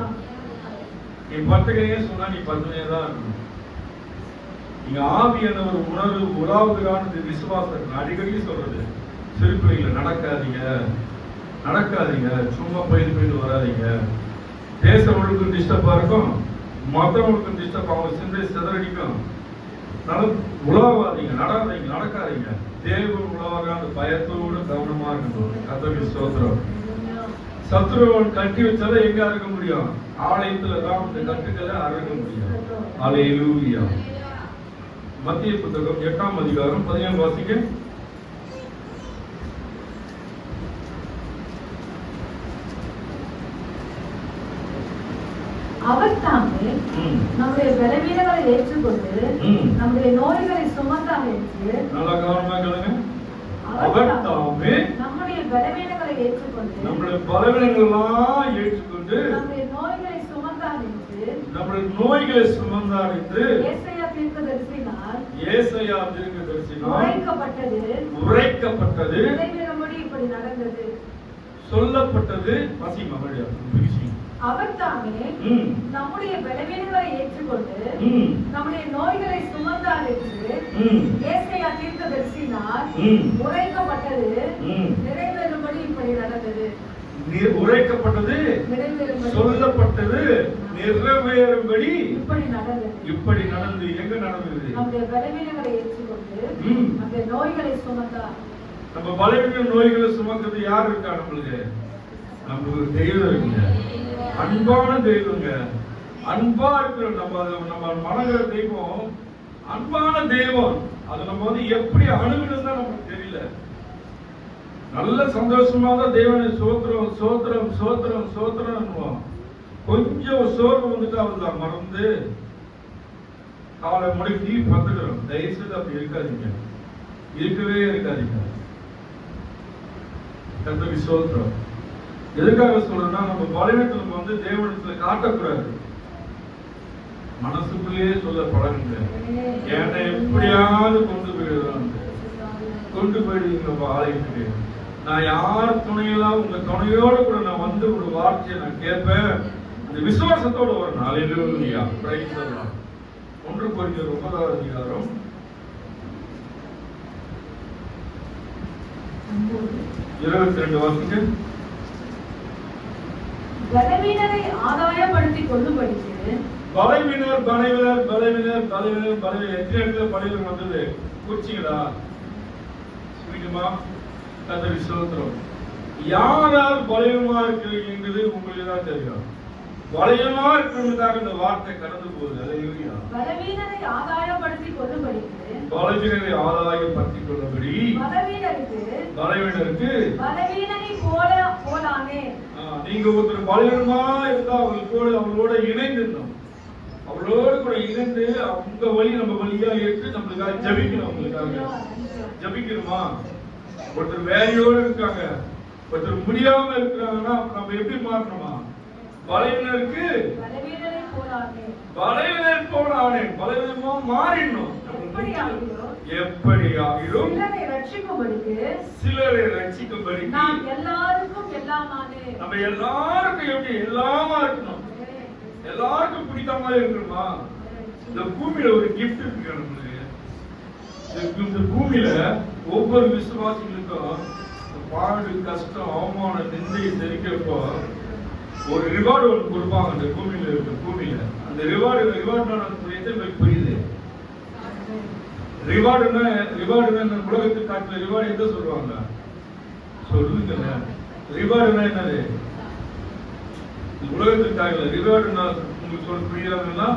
[SPEAKER 2] நீ 10 கையே சொன்னா நீ 10 தான் இருக்கணும். நீங்க ஆவியானவர் உணர்வு உலாவுகிறான்னு விசுவாசம் அடிக்கடி சொல்றது. சிறுபிள்ளைகளை நடக்காதீங்க, சும்மா போயிட்டு வராதீங்க. பேசுறவங்களுக்கு டிஸ்டர்பா இருக்கும், மற்றவங்களுக்கு டிஸ்டர்ப், அவங்க சிந்தை சிதறடிக்கும். உலாவாதீங்க, நடக்காதீங்க. தேவன் உலாவாக அந்த பயத்தோடு கவனமா இருக்கணும். கர்த்தருக்கு ஸ்தோத்திரம். சத்துருவன் கட்டி வச்சாலும் எங்க அறுக்க முடியும்? ஆலயத்துல தான் இந்த கட்டுக்களை அறுக்க முடியும். அல்லேலூயா. மத்திய புத்தகம் 8ஆம் அதிகாரம் 17 வாசிக்க.
[SPEAKER 3] அவர் தாமே நம்முடைய பலவீனங்களை ஏற்றுக்கொண்டு நம்முடைய நோய்களை சுமந்தார் என்று.
[SPEAKER 2] நல்லா கவனமா கேளுங்க. அவர் தாமே
[SPEAKER 3] நம்முடைய பலவீனங்களை ஏற்றுக்கொண்டு
[SPEAKER 2] நம்முடைய பலவீனங்களெல்லாம் ஏற்றுக்கொண்டு
[SPEAKER 3] நம்முடைய நோய்களை சுமந்தார் என்று ஏசாயா தீர்க்கதரிசியினால் உரைக்கப்பட்டது நிறைவேறும்படி இப்படி நடந்தது.
[SPEAKER 2] சொல்லப்பட்டது.
[SPEAKER 3] அவர் தாமே நம்முடைய பலவீனங்களை ஏற்றுக்கொண்டு நம்முடைய நோய்களை சுமந்தார் என்று ஏசாயா தீர்க்கதரிசியினால் உரைக்கப்பட்டது நிறைவேறும்படி இப்படி நடந்தது.
[SPEAKER 2] உரைக்கப்பட்டது, சொல்லப்பட்டது, நிறைவேறும்படி இப்படி நடந்து. எங்க நடந்தது?
[SPEAKER 3] நம்முடைய பலவீனங்களை ஏற்றுக்கொண்டு நம்முடைய நோய்களை சுமந்தார்.
[SPEAKER 2] நம்ம பலவீன நோய்களை சுமக்கிறது யார் இருக்கா? நம்மளுக்கு தெய்வம் இருக்குங்க. அன்பான தெய்வங்க. அன்பா இருக்கிற நம்ம மனதில தெய்வம் அன்பான தெய்வம். அது நம்ம வந்து எப்படி அணுகணும் தான் நமக்கு தெரியல. நல்ல சந்தோஷமா தான் தேவனை சோத்திரம் கொஞ்சம் சோர்வு வந்துட்டு அவர்தான் மறந்து காலை முடக்கி பத்துக்கிறோம். தயவுசெய்து அப்படி இருக்காதீங்க, இருக்கவே இருக்காதீங்க. கர்த்தருக்கு ஸ்தோத்திரம். எதுக்காக சொல்றேன்னா, நம்ம பலவீனத்தை நம்ம வந்து தேவனிடத்துல காட்டக்கூடாது. மனசுக்குள்ளேயே சொல்ல பழகுங்க. என்னை எப்படியாவது கொண்டு போயிடுவீங்க ஆலயத்துக்கு. நான் யார் துணையெல்லாம் உங்க துணையோட கூட நான் வந்து ஒரு வார்த்தையை நான் கேட்பேன். அந்த விசுவாசத்தோட ஒரு ஹல்லேலூயா பிரைஸ் தி லார்ட். 1 கொரிந்தியர் 9வது அதிகாரம் 22 வாசிங்க.
[SPEAKER 3] பலவீனரை ஆதாயப்படுத்திக் கொள்ளும்படிக்கு
[SPEAKER 2] பலவீனர் எத்தனை இடத்துல பலவீனம் வந்தது குறிச்சிங்களா? புரியுமா? கர்த்தருக்கு ஸ்தோத்திரம். யாரால் பலவீனமா இருக்கிறீங்கிறது உங்களுக்கு தான் தெரியும். பலவீனமா இருக்கிறவங்களுக்காக இந்த வார்த்தை கடந்து போகுது. ஹல்லேலூயா.
[SPEAKER 3] பலவீனரை ஆதாயப்படுத்திக் கொள்ளும்படிக்கு
[SPEAKER 2] பலவீனரை ஆதாயப்படுத்திக் கொள்ளும்படி பலவீனருக்கு
[SPEAKER 3] பலவீனனை போலானே.
[SPEAKER 2] நீங்க ஒருத்தர் பலவீனமா இருந்தா அவங்களோட இணைந்திருந்தோம். அவளோடு கூட இணைந்து உங்க வழி நம்ம வழியா ஏற்று நம்மளுக்காக ஜபிக்கணும். அவங்களுக்காக ஜபிக்கணுமா? ஒருத்தர் வேலையோடு இருக்காங்க, ஒருத்தர் முடியாம இருக்கிறாங்கன்னா நம்ம எப்படி மாறணுமா? பலவீனருக்கு பலவீனமா மாறிடணும். எப்படி ஆகிடும்? சிலரை ரட்சிக்கும்படி நம்ம எல்லாருக்கும் எப்படி எல்லாமா இருக்கணும். எல்லாருக்கும் பிடித்த மாதிரி இருக்கணுமா? இந்த பூமியில ஒரு கிஃப்ட் இருக்கு நம்மளுக்கு. இந்த பூமியில ஒவ்வொரு விசுவாசிகளுக்கும் பாடு, கஷ்டம், அவமானம், நிந்தை தெரிக்கிறப்போ ஒரு ரிவார்டு ஒன்று கொடுப்பாங்க. அந்த பூமியில இருக்க பூமியில அந்த ரிவார்டு புரியுது. ரிவார்டுன்னா உலகத்துக்கு காட்டுல ரிவார்டு எந்த சொல்லுவாங்க சொல்லுங்க. ரிவார்டுனா என்னது? உலகத்துக்கு காட்டல ரிவார்டுனா உங்களுக்கு சொல்ல புரியாதுன்னா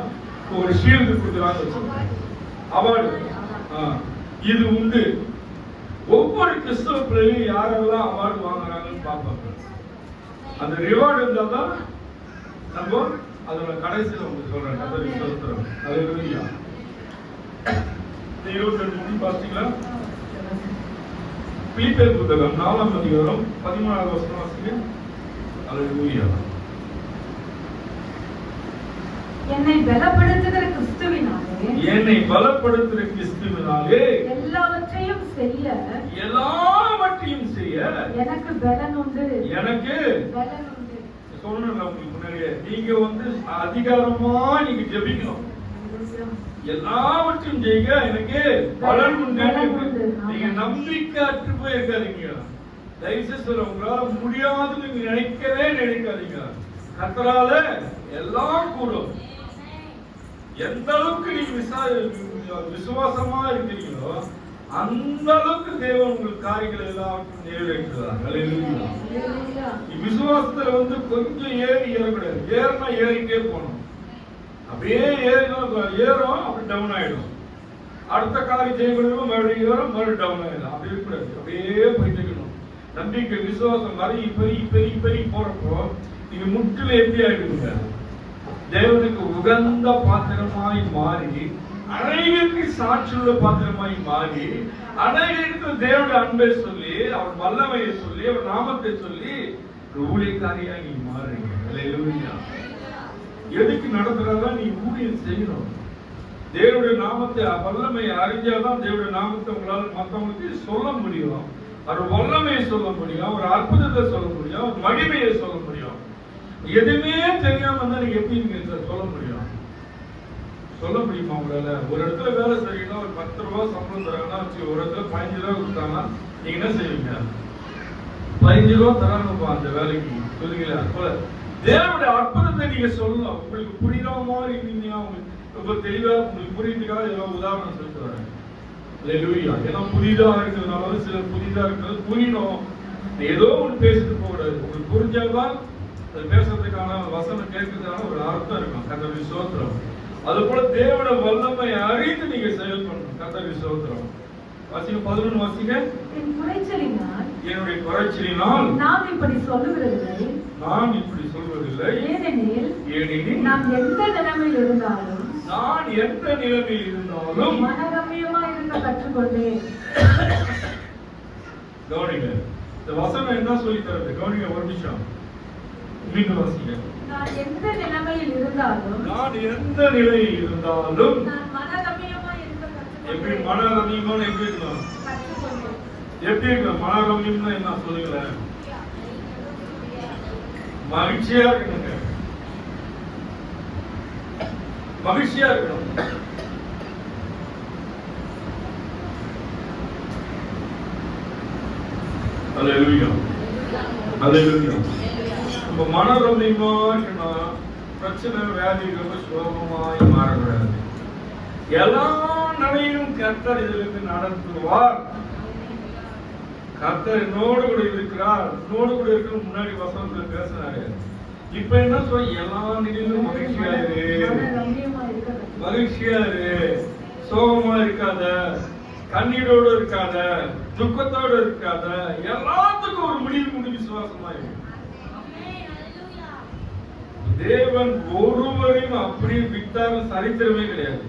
[SPEAKER 2] ஒரு ஷீல்டு கொடுக்குறாங்க, அவார்டு. இது உண்டு. ஒவ்வொரு கிறிஸ்தவ பிள்ளையும் யாரெல்லாம் அவார்டு வாங்குறாங்கன்னு பார்ப்பாங்க. அந்த ரிவார்டு இருந்தால்தான் நம்ம அதோட கடைசியில் உங்களுக்கு சொல்றேன். கர்த்தருக்கு ஸ்தோத்திரம். ஹல்லேலூயா. 22 பார்த்தீங்களா? பிலிப்பியர் புத்தகம் 4ஆம் அதிகாரம் 13வது வசனம் வாசிங்க. ஹல்லேலூயா.
[SPEAKER 3] என்னை பலப்படுத்துகிற கிறிஸ்துவினாலே எல்லாவற்றையும் செய்ய எனக்கு பலன் உண்டு.
[SPEAKER 2] சொன்னேன் உங்களுக்கு முன்னாடியே, நீங்க அதிகாரமா நீங்க ஜெபிக்கணும். எல்லாவற்றையும் செய்ய எனக்கு பலன் உண்டு. நீங்க நம்பிக்கை அற்று போய் இருக்காதீங்க. தயவுசெய்து உங்களால முடியாதுன்னு நீங்க நினைக்காதீங்க. கர்த்தரால எல்லாம் கூடும். எந்த அளவுக்கு நீங்க விசுவாசமா இருக்கிறீங்களோ அந்த அளவுக்கு தேவன் உங்களுக்கு காரியங்கள் எல்லாவற்றையும் நிறைவேற்றுவார். ஹல்லேலூயா. விசுவாசத்துல கொஞ்சம் ஏறக்கூடாது. ஏறினா ஏறிட்டே போகணும். அப்படியே ஏறும், அப்படி டவுன் ஆயிடும். அடுத்த காரியம் செய்யக்கூடாது, மறுபடியும் ஏறும், மறுபடியும் டவுன் ஆயிடும். அப்படி இருக்கக்கூடாது. அப்படியே போயிட்டு இருக்கணும். நம்பிக்கை விசுவாசம் பெரிய போறப்போ நீங்க முற்றிலும் எப்படி ஆயிடுங்க? தேவனுக்கு உகந்த பாத்திரமாய் மாறி, அனைவருக்கு சாட்சியுள்ள பாத்திரமாய் மாறி, அனைவருக்கு தேவனுடைய அன்பை சொல்லி, அவர் வல்லமையை சொல்லி, அவர் நாமத்தை சொல்லி ஊழியக்காரியா நீ மாறுறீங்க. ஹல்லேலூயா. எதுக்கு நடத்துறதா? நீ ஊழியம் செய்யணும். தேவனுடைய நாமத்தை வல்லமையை அறிஞ்சாதான் தேவனுடைய நாமத்தை உங்களால் மற்றவங்களுக்கு சொல்ல முடியும். அவர் வல்லமையை சொல்ல முடியும், அவர் அற்புதத்தை சொல்ல முடியும், அவர் மகிமையை சொல்ல முடியும். எதுவுமே தெரியாம இருந்தா நீங்க எப்படி நீங்க சொல்ல முடியும்? சொல்ல முடியுமா உங்களால? ஒரு இடத்துல வேலை செய்யணும்னா ஒரு 10 ரூபாய் சம்பளம் தராங்கன்னா ஒரு இடத்துல 15 ரூபாய் கொடுத்தாங்கன்னா நீங்க என்ன செய்வீங்க? 15 ரூபாய் தராங்கப்பா அந்த வேலைக்கு சொல்லுங்களா? போல தேவனுடைய அற்புதத்தை நீங்க சொல்லலாம். உங்களுக்கு புரியுற மாதிரி இருந்தீங்கன்னா ரொம்ப தெளிவா உங்களுக்கு புரியுதுக்காக ஏதாவது உதாரணம் சொல்லிட்டு ஹல்லேலூயா. ஏன்னா புதிதா இருக்கிறதுனால சிலர் புதிதா இருக்கிறது புரியணும். ஏதோ ஒன்று பேசிட்டு போகக்கூடாது. உங்களுக்கு புரிஞ்சாதான் அது பேசுறதுக்கான வசனம் கேட்கறதுக்கான ஒரு அர்த்தம் இருக்கும். கர்த்தருக்கு ஸ்தோத்திரம். அது போல தேவனுடைய வல்லமை அறிந்து நீங்க செயல்படணும். கர்த்தருக்கு ஸ்தோத்திரம். வாசிங்க 11 வாசிங்க. என்னுடைய குறைச்சலினால் நான் இப்படி சொல்லுவதில்லை. ஏனெனில் நான் எந்த நிலைமையில் இருந்தாலும்
[SPEAKER 3] மனரம்யமா இருக்க கற்றுக்கொண்டேன்.
[SPEAKER 2] கவனிங்க, இந்த வசனம் என்ன சொல்லி தருது? கவனிங்க ஒரு நிமிஷம். மீண்டும் வாசிங்க.
[SPEAKER 3] நான் எந்த நிலைமையில் இருந்தாலும்
[SPEAKER 2] நான் எந்த நிலையில் இருந்தாலும்
[SPEAKER 3] நான் மனரம்யமாய் இருக்க
[SPEAKER 2] எப்படி
[SPEAKER 3] கற்றுக்கொண்டேன்.
[SPEAKER 2] மனரம்யமான எப்படி இருக்கணும்?
[SPEAKER 3] கற்றுக்கொண்டேன்.
[SPEAKER 2] எப்படி இருக்கணும்? மனரம்யம்னா என்ன சொல்லுங்களேன்? மகிழ்ச்சியா இருக்கணுங்க. மகிழ்ச்சியா இருக்கணும். அல்லேலூயா, அல்லேலூயா. நம்ம மனரம்யமா இருக்கணும். பிரச்சனை வியாதிகள் சுலபமாய் மாறக்கூடாது. எல்லா நிலையிலும் கர்த்தர் இதிலிருந்து நடத்துவார். கர்த்தர் என்னோடு கூட இருக்கிறார். என்னோடு கூட இருக்கிற முன்னாடி வசனத்துல பேசினாரு. இப்ப என்ன சொல்ல? எல்லா நிலையிலும் மகிழ்ச்சியா இரு,
[SPEAKER 3] மனரம்யமாய் இருக்க கற்றுக்கொண்டேன்.
[SPEAKER 2] மகிழ்ச்சியா இரு, சோகமா இருக்காத, கண்ணீரோடு இருக்காத, துக்கத்தோடு இருக்காத. எல்லாத்துக்கும் ஒரு முடிவு விசுவாசமா இருக்கு. தேவன் ஒருவரையும் அப்படியே விட்டாலும் சரித்திரமே கிடையாது.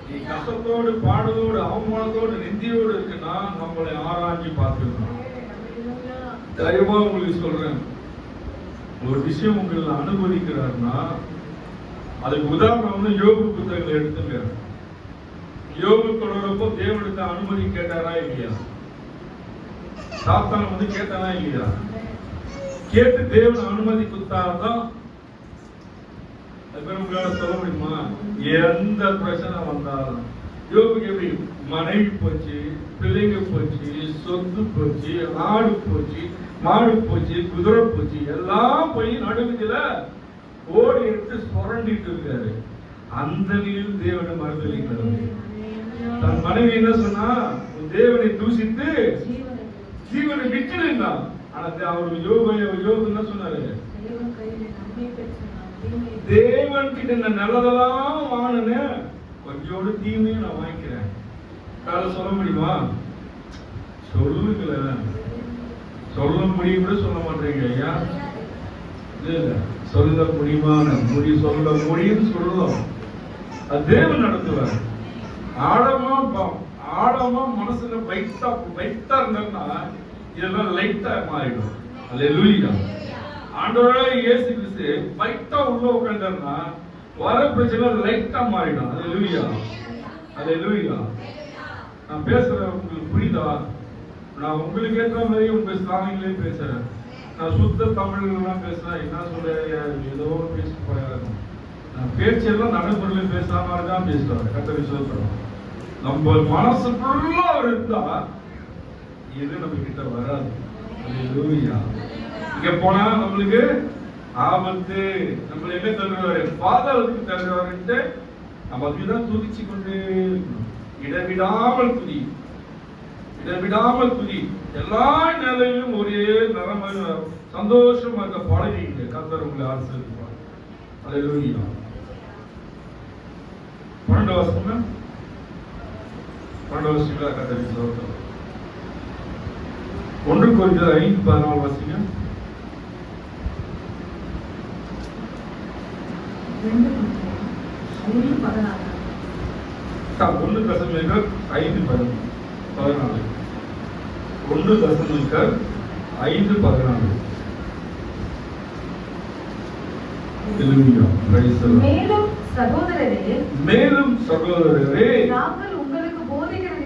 [SPEAKER 2] நீ கஷ்டத்தோடு, பாடலோடு, அவமானத்தோடு, நிந்தியோடு இருக்குன்னா நம்மளை ஆராய்ச்சி பார்த்துக்கணும். தயவா உங்களுக்கு சொல்றேன், ஒரு விஷயம் உங்களை அனுபவிக்கிறார்னா அதுக்கு உதாரணம் வந்து யோபு புத்தகங்களை எடுத்துங்க. யோபு தொடரப்போ தேவனுக்கு அனுமதி கேட்டாரா இல்லையா? சாத்தான் வந்து கேட்டாரா இல்லையா? கேட்டு தேவன் அனுமதி கொடுத்தாதான். உங்களால சொல்ல முடியுமா? எந்த பிரச்சனை வந்தாலும் யோபுக்கு எப்படி மனைவி போச்சு, பிள்ளைங்க போச்சு, சொத்து போச்சு, ஆடு போச்சு, மாடு போச்சு, குதிரை போச்சு, எல்லாம் போய் நடுவுல ஓடி எடுத்து சுரண்டிட்டு இருக்காரு. அந்த நிலையில் தேவனை மறுதளிக்கிறார். தன் மனைவி என்ன சொன்னா? தேவனை தூசித்து ஜீவனை விட்டுடுங்க. ஆனா அவர் யோபு என்ன சொன்னாரு? தேவன் கிட்ட இந்த நல்லதெல்லாம் வாங்கினேன், கொஞ்சோடு தீமையும் நான் வாங்கிக்கிறேன். அதை சொல்ல முடியுமா? சொல்லுங்கள. சொல்ல முடியும் கூட சொல்ல மாட்டேங்க ஐயா. இல்ல சொல்ல முடியுமா? சொல்ல முடியும் சொல்லலாம். அது தேவன் நடத்துவார். ஆழமா மனசுல வைத்தா இருந்தா இதெல்லாம் லைட்டா மாறிடும். அல்லேலூயா. ஆண்டவராகிய இயேசு கிறிஸ்து வைட்டா உள்ள உட்கார்ந்தாருன்னா வர பிரச்சனை லைட்டா மாறிடும். அல்லேலூயா, அல்லேலூயா. நான் பேசுறேன் உங்களுக்கு புரியுதா? நான் உங்களுக்கு ஏற்ற மாதிரி உங்க ஸ்தானிகளே பேசுறேன். நான் சுத்த தமிழ்லாம் பேசுறேன். என்ன சொல்ல ஏதோ பேசி போயிடும். நான் பேச்செல்லாம் நடைமுறையில பேசாம தான் பேசுறேன். கர்த்தரை சொல்றோம். நம்ம மனசுக்குள்ள அவர் இருந்தா இது நம்ம கிட்ட வராது. அல்லேலூயா. இங்க போனா நம்மளுக்கு ஆபத்து. நம்மள என்ன தருவாரு? பாதாளத்துக்கு தருவாருன்ட்டு நம்ம அதுதான் துதிச்சு கொண்டு இடவிடாமல் துதி, இடவிடாமல் துதி. எல்லா நிலையிலும் ஒரே நலமான சந்தோஷமா இருக்க பழகிங்க. கர்த்தர் உங்களை ஆசீர்வதிப்பார். அல்லேலூயா. 12 வசனம் 12 வசனங்களா கர்த்தரை ஸ்தோத்திரம். 1 கொரிந்தியர் 5:14 வாசிங்க. 1 மேலும் சகோதரரே
[SPEAKER 3] நாங்கள் உங்களுக்கு போதிக்கிறது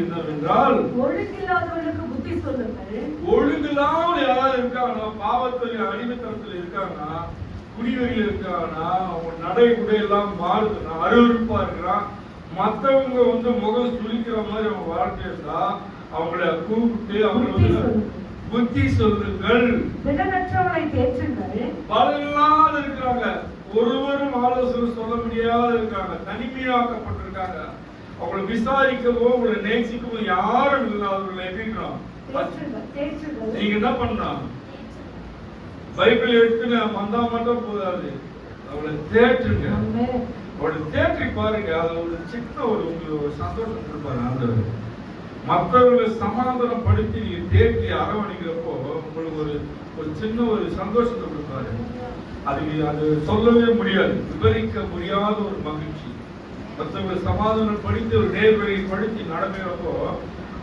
[SPEAKER 2] என்னவென்றால்
[SPEAKER 3] ஒழுங்கில்லாதவர்களுக்கு புத்தி சொல்லுங்கள்.
[SPEAKER 2] ஒழுங்கில்லாமல் யாராவது இருக்காங்கன்னா, பாவத்தில் அடிமைத்தனத்தில் இருக்காங்கன்னா, குடிவெறியில் இருக்காங்கன்னா, அவங்க நடை உடை எல்லாம் மாறுதுன்னா, அருவருப்பா இருக்கிறான், மற்றவங்க வந்து முகம் சுளிக்கிற மாதிரி அவங்க வாழ்க்கை இருந்தா அவங்கள கூப்பிட்டு அவங்களை புத்தி சொல்லுங்கள்.
[SPEAKER 3] திடனற்றவனை தேற்றுங்கள்.
[SPEAKER 2] பலனில்லாத இருக்கிறாங்க, ஒருவரும் ஆலோசனை சொல்ல முடியாத இருக்காங்க, தனிமையாக்கப்பட்டிருக்காங்க. அவங்களை விசாரிக்கவோ அவங்களை நேசிக்கவோ யாரும் இல்லாதவர்களை எதிர்க்கிறோம். நீங்க என்ன பண்ணலாம்? பைபிள் எடுத்து வந்தா மட்டும் போதாது, அவளை தேற்றுங்க. அவளை தேற்றி பாருங்க. அதுல ஒரு சின்ன உங்களுக்கு ஒரு சந்தோஷம் கொடுப்பாரு ஆண்டவர். மற்றவர்களை சமாதானப்படுத்தி நீங்க தேற்றி அரவணைக்கிறப்போ உங்களுக்கு ஒரு சின்ன ஒரு சந்தோஷத்தை கொடுப்பாரு. அது சொல்லவே முடியாது, விவரிக்க முடியாத ஒரு மகிழ்ச்சி. மற்றவர்களை சமாதானப்படுத்தி ஒரு நேர்வழியை படுத்தி நடக்கிறப்போ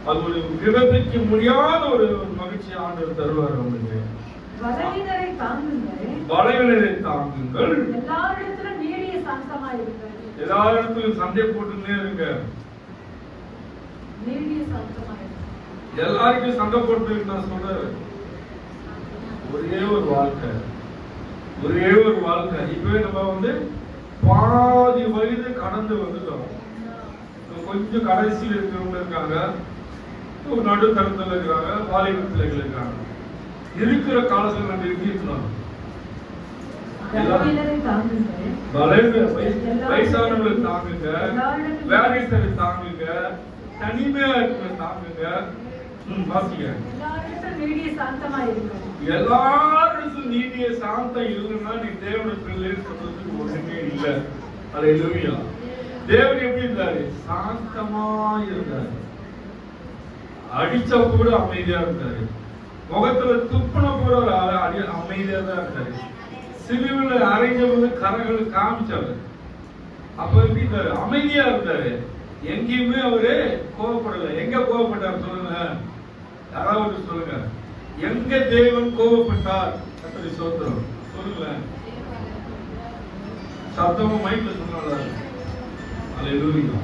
[SPEAKER 2] அது ஒரு விவரிக்க முடியாத ஒரு மகிழ்ச்சி ஆண்டவர் தருவார் அவங்களுக்கு.
[SPEAKER 3] பலவீனரை தாங்குங்கள்,
[SPEAKER 2] பலவீனரை தாங்குங்கள்,
[SPEAKER 3] எல்லாரிடத்திலும் நீடிய சாந்தமாயிருங்கள்.
[SPEAKER 2] எல்லாரிடத்திலும் சண்டை போட்டுன்னே இருங்க,
[SPEAKER 3] நீடிய சாந்தமாயிருங்கள்.
[SPEAKER 2] எல்லாருக்கும் சண்டை போட்டு நான் சொல்றேன். ஒரே ஒரு வாழ்க்கை, ஒரே ஒரு வாழ்க்கை. இப்பவே நம்ம பாதி வயது கடந்து வந்துட்டோம். கொஞ்சம் கடைசியில் இருக்கிறவங்க இருக்காங்க, நடுத்தரத்தில் இருக்கிறாங்க, வாலிபத்தில் இருக்கிறாங்க. இருக்கிற காலத்தில் நம்ம எப்படி இருக்கணும்? வயசானவங்களை தாங்குங்க, வேலைகளை தாங்குங்க, தனிமையா இருக்கிற தாங்குங்க. வாசிங்க. எல்லாருக்கும் நீதிய சாந்தம் இல்லைன்னா நீ தேவனுடைய பிள்ளைன்னு சொல்றதுக்கு ஒண்ணுமே இல்லை. அல்லேலூயா. தேவன் எப்படி இருந்தாரு? சாந்தமா இருந்தாரு. அடிச்ச கூட அமைதியா இருந்தாரு. முகத்துல துப்புன கூட அமைதியா தான் இருந்தாரு. சிலுவையில் அரைஞ்சவங்க கரங்களை காமிச்சாரு. அப்ப எப்படி இருந்தாரு? அமைதியா இருந்தாரு. எங்கேயுமே அவரு கோபப்படல. எங்க கோபப்பட்டார் சொல்லுங்க, யாராவது சொல்லுங்க. எங்க தேவன் கோபப்பட்டார்? கர்த்தரை ஸ்தோத்திரம் சொல்லுங்க. சத்தமா மைக்ல சொன்னால. அல்லேலூயா.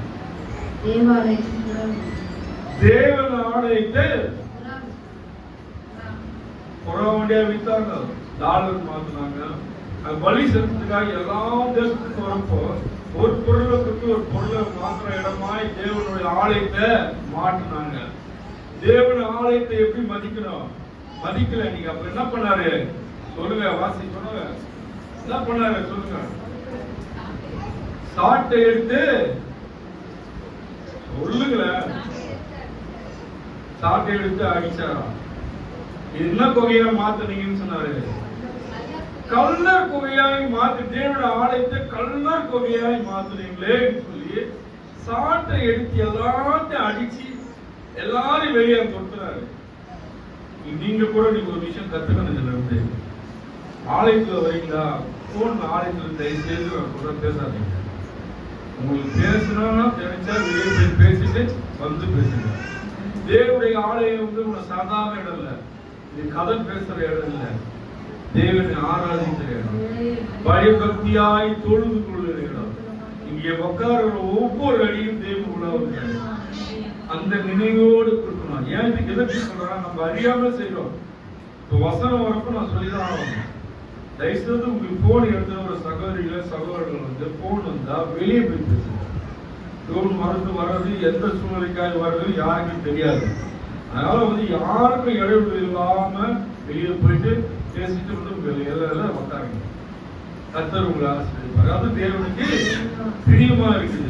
[SPEAKER 2] தேவன் ஆலயத்தை புறவண்டியா வித்தாங்க, டாலர் மாத்தினாங்க. பலி செலுத்துக்காக எல்லா தேசத்துக்கு வரப்போ ஒரு பொருளை கொடுத்து ஒரு பொருளை மாத்திர இடமாய் தேவனுடைய ஆலயத்தை மாற்றினாங்க. தேவன் ஆலயத்தை எப்படி மதிக்கணும்? மதிக்கல. நீங்க அப்ப என்ன பண்ணாரு சொல்லுங்க, வாசி சொல்லுங்க. என்ன பண்ணாரு சொல்லுங்க. சாட்டை எடுத்து சொல்லுங்களேன். சாட்டை எடுத்து அடிச்சாரா? என்ன கொகையா மாத்துனீங்கன்னு சொன்னாரு. கல்லர் கொகையாய் மாத்து, தேவனுடைய ஆலயத்தை கல்லர் கொகையாய் மாத்துனீங்களே சொல்லி சாட்டை எடுத்து எல்லாத்தையும் அடிச்சு எல்லாரும் வெளியே கொடுத்துறாரு. நீங்க கூட நீங்க ஒரு விஷயம் கத்துக்கணும். இதுல இருந்து ஆலயத்துல வரீங்களா, போன் ஆலயத்துல தயவு செய்து கூட பேசாதீங்க. உங்களுக்கு பேசணும்னா தெரிஞ்சா வெளியே போய் பேசிட்டு வந்து பேசுங்க. தேவனுடைய ஆலயம் உங்களை சாதாரண இடம் இல்ல, இது கதை பேசுற இடம் இல்ல, தேவனை ஆராதிக்கிற இடம், பயபக்தியாய் தொழுது கொள்ளுற இடம். இங்கே உட்கார ஒவ்வொரு அடியும் தேவன் உள்ள அந்த நினைவோடு கொடுக்கணும். ஏன் இதுக்கு எதிர்ப்பு சொல்றேன்? நம்ம அறியாம செய்யறோம். இப்போ வசனம் வரப்ப நான் சொல்லிதான் ஆகணும். தயவுசெய்து உங்களுக்கு போன் எடுத்துற ஒரு சகோதரர்கள் போன் வந்தா வெளியே போய் பேசுங்க. போன் வர்றது எந்த சூழ்நிலைக்காக வர்றது யாருக்கும் தெரியாது. அதனால யாருக்கும் இடைவெளி இல்லாம வெளியே போயிட்டு பேசிட்டு எல்லாம் உட்காருங்க. கர்த்தர் உங்களை ஆசீர்வதிப்பார். அது தேவனுக்கு பிரியமா இருக்குது.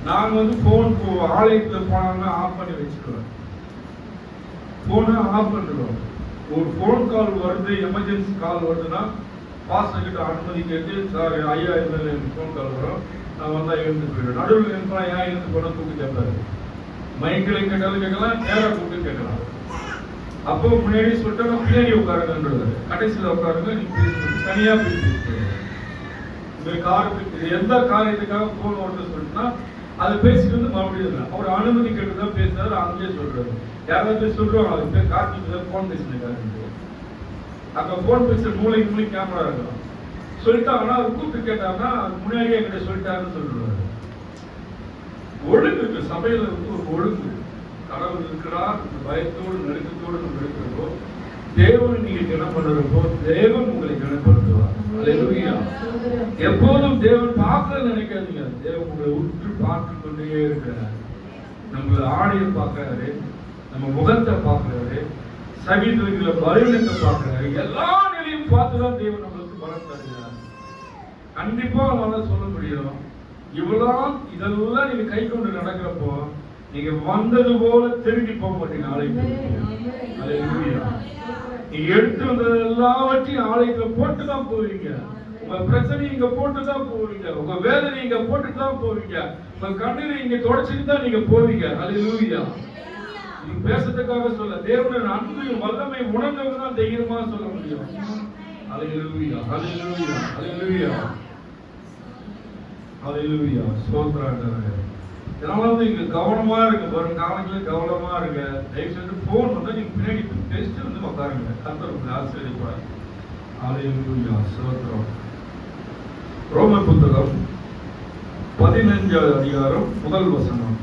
[SPEAKER 2] நாங்க போன் ஆலயத்துல போனாங்கன்னா ஆஃப் பண்ணி வச்சுக்கிறோம். போனை ஆஃப் பண்ணிடுவோம். ஒரு போன் கால் வருது, எமர்ஜென்சி கால் வருதுன்னா பாஸ்டர் கிட்ட அனுமதி கேட்டு, சார் ஐயா இருந்தாலும் எனக்கு போன் கால் வரும், நான் வந்தா எழுந்து போயிடுவேன். நடுவில் இருக்கலாம், ஏன் எழுந்து போன கூப்பிட்டு கேட்பாரு. மைக்கில் கேட்டாலும் கேட்கலாம், நேராக கூப்பிட்டு கேட்கலாம். அப்போ முன்னாடி சொல்லிட்டு பின்னாடி உட்காருங்கன்றது, கடைசியில் உட்காருங்க, நீங்க தனியா பேசி இந்த காரணத்துக்கு எந்த காரியத்துக்காக போன் ஓட்டு சொல்லிட்டுனா அதை பேசிட்டு மறுபடியும் அவர் அனுமதி கேட்டு தான் பேசுறாரு. அங்கேயே சொல்றாரு. யாராவது சொல்றோம் அது பேர் கார்த்திக் போன் பேசினாரு. அங்க போன் பேசுற மூளைக்கு கேமரா இருக்கும். சொல்லிட்டாங்கன்னா அவர் கூப்பிட்டு கேட்டாங்கன்னா முன்னாடியே என்கிட்ட சொல்லிட்டாருன்னு சொல்லுவாரு. ஒழுங்கு இருக்கு சபையில ஒரு ஒழுங்கு. கடவுள் இருக்கிறார், பயத்தோடு நெருக்கத்தோடு நம்ம இருக்கிறப்போ தேவன் நீங்க கனப்படுறப்போ தேவன் உங்களை கனப்படுத்துவார். அல்லேலூயா. எப்போதும் தேவன் பார்க்கல நினைக்காதீங்க. தேவன் உங்களை உற்று பார்த்து கொண்டே இருக்கிறார். நம்ம ஆடையை பார்க்கிறாரு, நம்ம முகத்தை பார்க்கிறாரு, சகிதத்துல பலவீனத்தை பார்க்கிறாரு. எல்லா நிலையும் பார்த்துதான் தேவன் நம்மளுக்கு பலம் தருகிறார். கண்டிப்பா அவனால சொல்ல முடியும். இதெல்லாம் நீங்க கை கொண்டு நடக்கிறப்போ நீங்க வந்தது போல திரும்பி போக மாட்டீங்க ஆலயத்துக்கு. நீங்க எடுத்து வந்தது எல்லாவற்றையும் ஆலயத்துல போட்டுதான் போவீங்க. உங்க பிரச்சனை இங்க போட்டுதான் போவீங்க. உங்க வேதனை இங்க போட்டுதான் போவீங்க. உங்க கண்ணீரை இங்க தொடச்சிட்டு தான் நீங்க போவீங்க. அல்லேலூயா. நீங்க பேசுறதுக்காக சொல்ல, தேவனுடைய அன்பையும் வல்லமை உணர்ந்தவங்க தான் தைரியமா சொல்ல முடியும். அல்லேலூயா, அல்லேலூயா, அல்லேலூயா, அல்லேலூயா. ஸ்தோத்திரம். இதனால வந்து இங்க கவனமா இருங்க, வரும் காலங்களில் கவனமா இருங்க. தயவு செய்து போன் வந்து நீங்க பின்னாடி டெஸ்ட் வந்து உட்காருங்க. கர்த்தர் உங்களை ஆசீர்வதிப்பார். ஹல்லேலூயா, ஸ்தோத்திரம். ரோமர் புத்தகம் 15வது அதிகாரம் 1 வசனம்.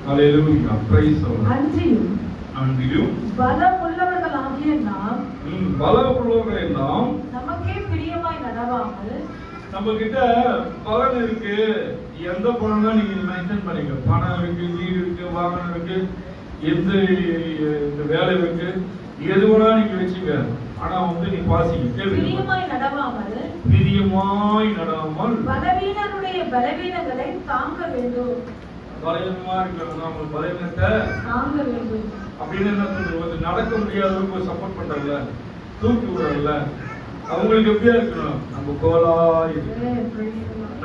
[SPEAKER 2] Hallelujah, praise the Lord. அன்றியும்
[SPEAKER 3] பலமுள்ளவர்களாகிய நாம்
[SPEAKER 2] பலமுள்ளவர்களே நாம்
[SPEAKER 3] நமக்கே பிரியமாய் நடவாமல்,
[SPEAKER 2] நம்ம கிட்ட பலன் இருக்கு, எந்த பலன் தான் நீங்க மென்ஷன் பண்ணீங்க, பணம் இருக்கு, வீடு இருக்கு, வாகனம் இருக்கு, எந்த வேலை இருக்கு, எது வேணா நீங்க வச்சுங்க. ஆனா வந்து நீ பாசிங்க, கேள்வி
[SPEAKER 3] பிரியமாய் நடவாமல் பலவீனருடைய பலவீனங்களை தாங்க வேண்டும்.
[SPEAKER 2] பலவீனமா இருக்கிறவங்க அவங்க பலவீனத்தை
[SPEAKER 3] தாங்க வேண்டும்
[SPEAKER 2] அப்படின்னு என்ன சொல்றது? நடக்க முடியாதவங்க சப்போர்ட் பண்றல, தூக்கி விடுறல, அவங்களுக்கு எப்படியா இருக்கணும்? நம்ம கோலாய்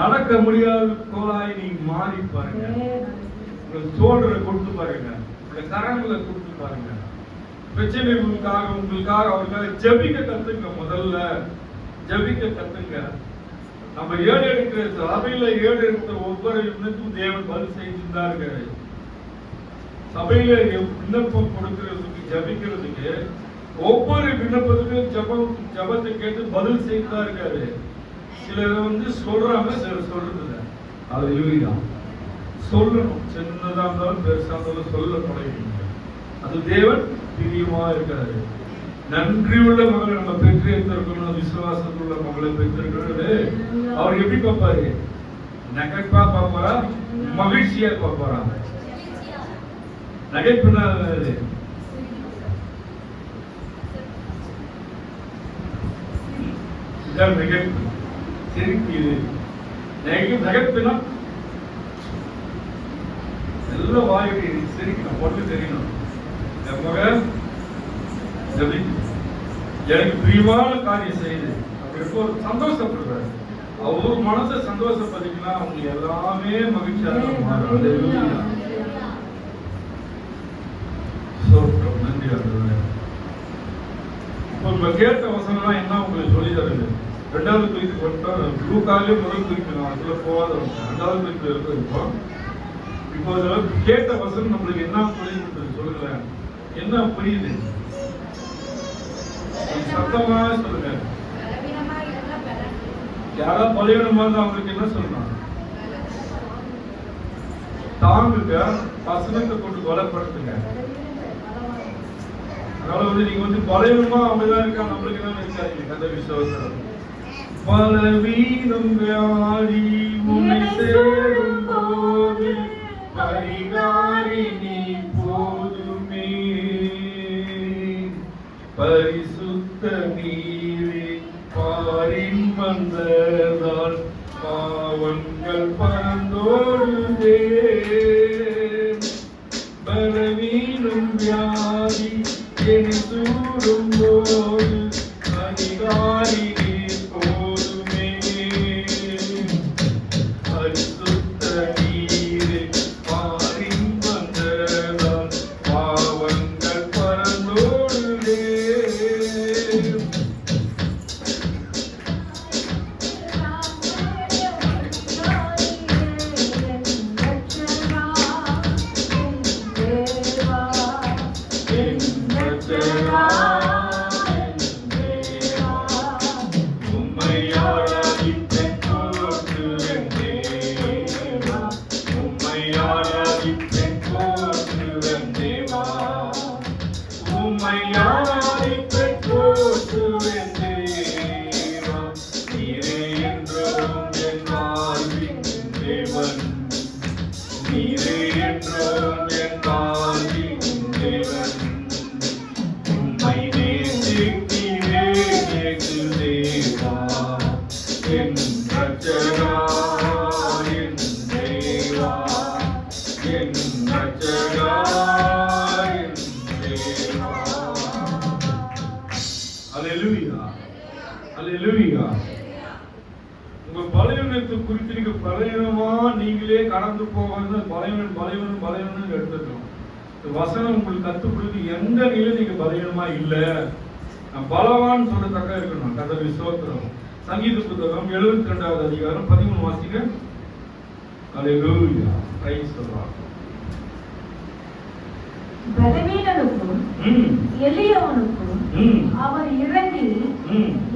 [SPEAKER 2] நடக்க முடியாத கோலாய் நீங்க மாறி பாருங்க. உங்களுக்கு சோல்டரை கொடுத்து பாருங்க, உங்களுடைய கரங்களை கொடுத்து பாருங்க. பிரச்சனைகளுக்காக உங்களுக்காக அவருக்காக ஜெபிக்க கத்துங்க. முதல்ல ஜெபிக்க கத்துங்க. நம்ம ஏடு எடுக்கிற சபையில ஏடு எடுக்கிற ஒவ்வொரு விண்ணத்துக்கும் தேவன் பதில் செய்துதான் இருக்காரு. சபையில விண்ணப்பம் கொடுக்கிறதுக்கு ஜபிக்கிறதுக்கு ஒவ்வொரு விண்ணப்பத்துக்கும் ஜபத்தை கேட்டு பதில் செய்துதான் இருக்காரு. சிலர் வந்து சொல்றாங்க, சிலர் சொல்றது இல்லை. அது இல்லைதான் சொல்லணும். சின்னதா இருந்தாலும் பெருசா இருந்தாலும் சொல்ல தொடங்கிங்க. அது தேவன் பிரியமா இருக்காரு. நன்றியுள்ள மகளை நம்ம பெற்று எடுத்திருக்கணும். விசுவாசத்துள்ள மகளை பெற்றிருக்கிறது அவர் எப்படி பார்ப்பாரு? நகைப்பா பார்ப்பாரா, மகிழ்ச்சியா பார்ப்பாரா? நகைப்புனா நகைப்பு, சிரிப்பு. இது நகைப்புனா எல்லாம் வாய்க்கு சிரிக்கணும், பொண்ணு தெரியணும். எனக்கு பிரியமான காரியம் செய்யுது அப்படி ஒரு சந்தோஷப்படுறாரு. அவர் மனசை சந்தோஷப்பட்டீங்கன்னா அவங்க எல்லாமே மகிழ்ச்சியாக மாறும். நன்றி. இப்ப கேட்ட வசனம் என்ன உங்களுக்கு சொல்லி தருது? 2வது குறித்து கொண்டோம். லூக்காலே முதல் குறிப்பு நான் அதுல போகாத 2வது குறிப்பு இருப்போம். இப்போ கேட்ட வசனம் நம்மளுக்கு என்ன சொல்லி கொடுத்தது சொல்லுங்களேன். என்ன புரியுது? சத்தமா சொல்லுங்க. யாரா பலவீனமா இருந்தா அவங்களுக்கு என்ன சொல்லணும்? தாங்குங்க, வசனத்தை கொண்டு பலப்படுத்துங்க. அதனால வந்து நீங்க வந்து பலவீனமா அவங்கதான் இருக்கா, நம்மளுக்கு தான் இருக்காது. கதை விசுவாசம் பலவீனம் வியாதி உன்னை சேரும் போது பரிகாரி நீ போதுமே. பரிசுத்த நீரே பாரின் வந்ததால் பாவங்கள் பறந்தோடுதே. பலவீனம் வியாதி என்னை சூடும் போது அதிகாரி நீ போதுமே. பரிசுத்த நீரே பாரின் வந்ததால் பாவங்கள் பறந்தோடுதே. உங்க பலவீனத்தை குறித்து நீங்க பலவீனமா நீங்களே கடந்து போவது பலவீனம் எடுத்துக்கணும். வசனம் உங்களுக்கு கத்துக் கொடுத்து எந்த நிலையில நீங்க பலவீனமா இல்ல, நான் பலவான் சொல்லத்தக்க இருக்கணும். கர்த்தருக்கு ஸ்தோத்திரம். சங்கீத புத்தகம் 72வது அதிகாரம் 13 வாசிங்க. அல்லேலூயா. Praise the Lord.
[SPEAKER 3] பலவீனனுக்கும் எளியவனுக்கும் அவர் இறங்கி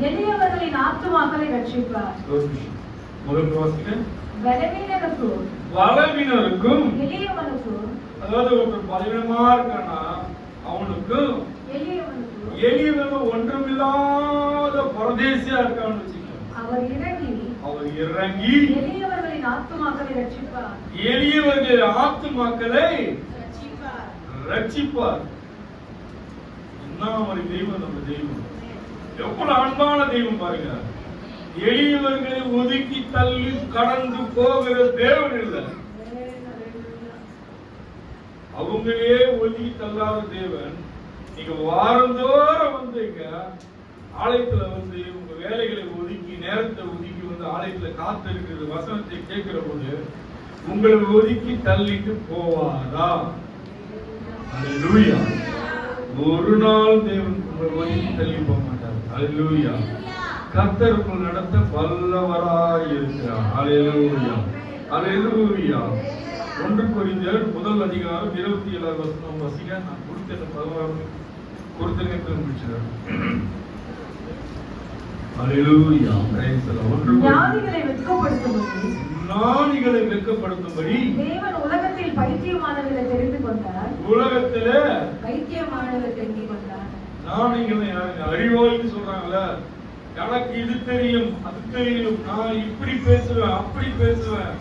[SPEAKER 3] எளியவர்களின் ஆத்துமாக்களை ரட்சிப்பார்.
[SPEAKER 2] முதல் வாசிக்க.
[SPEAKER 3] பலவீனனுக்கும் எளியவனுக்கும்,
[SPEAKER 2] அதாவது ஒருத்தர் பலவீனமா இருக்கானா அவனுக்கும் எளியவனும் ஒன்றுமில்லாத பரதேசியா இருக்கான்னு வச்சுக்கோங்க,
[SPEAKER 3] அவர் இறங்கி
[SPEAKER 2] எளியவர்களின்
[SPEAKER 3] ஆத்துமாக்களை ரட்சிப்பார்.
[SPEAKER 2] எளியவர்களின் ஆத்துமாக்களை ரட்சிப்பார். என்ன ஒரு தெய்வம் நம்ம தெய்வம்! எவ்வளவு அன்பான தெய்வம் பாருங்க. எளியவர்களை ஒதுக்கி தள்ளி கடந்து போகிற தேவன் இல்லை, அவங்களே ஒதுக்கி தள்ளாத தேவன். நீங்க வாரந்தோறும் வந்தீங்க ஆலயத்துல வந்து உங்க வேலைகளை ஒதுக்கி நேரத்தை ஒதுக்கி வந்து ஆலயத்துல காத்து இருக்கிற வசனத்தை கேட்கிற போது உங்களை ஒதுக்கி தள்ளிட்டு போவாரா? அல்லேலூயா. ஒரு நாள் தேவன் உங்களை ஒதுக்கி தள்ளி போக மாட்டார். அல்லேலூயா. கர்த்தர் உங்களை நடத்த வல்லவராய் இருக்கிறார். அல்லேலூயா. அல்லேலூயா. 1 கொரிந்தியர் முதல் அதிகாரம் 27 வசனம் வாசிங்க. நான் கொடுத்த 16 கொடுத்தனத்தில் முடிச்சிடுறேன். அல்லேலூயா. Praise the lord. ஞானிகளை வெட்கப்படுத்தும்படி
[SPEAKER 3] தேவன் உலகத்தில் பைத்தியமானவர்களை தெரிந்து கொண்டார்.
[SPEAKER 2] உலகத்திலே
[SPEAKER 3] பைத்தியமானவர்களை தெரிந்து கொண்டார்.
[SPEAKER 2] ஞானிகளை அறிவாளின்னு சொல்றாங்கல்ல, எனக்கு இது தெரியும் அது தெரியும், நான் இப்படி பேசுவேன் அப்படி பேசுவேன்,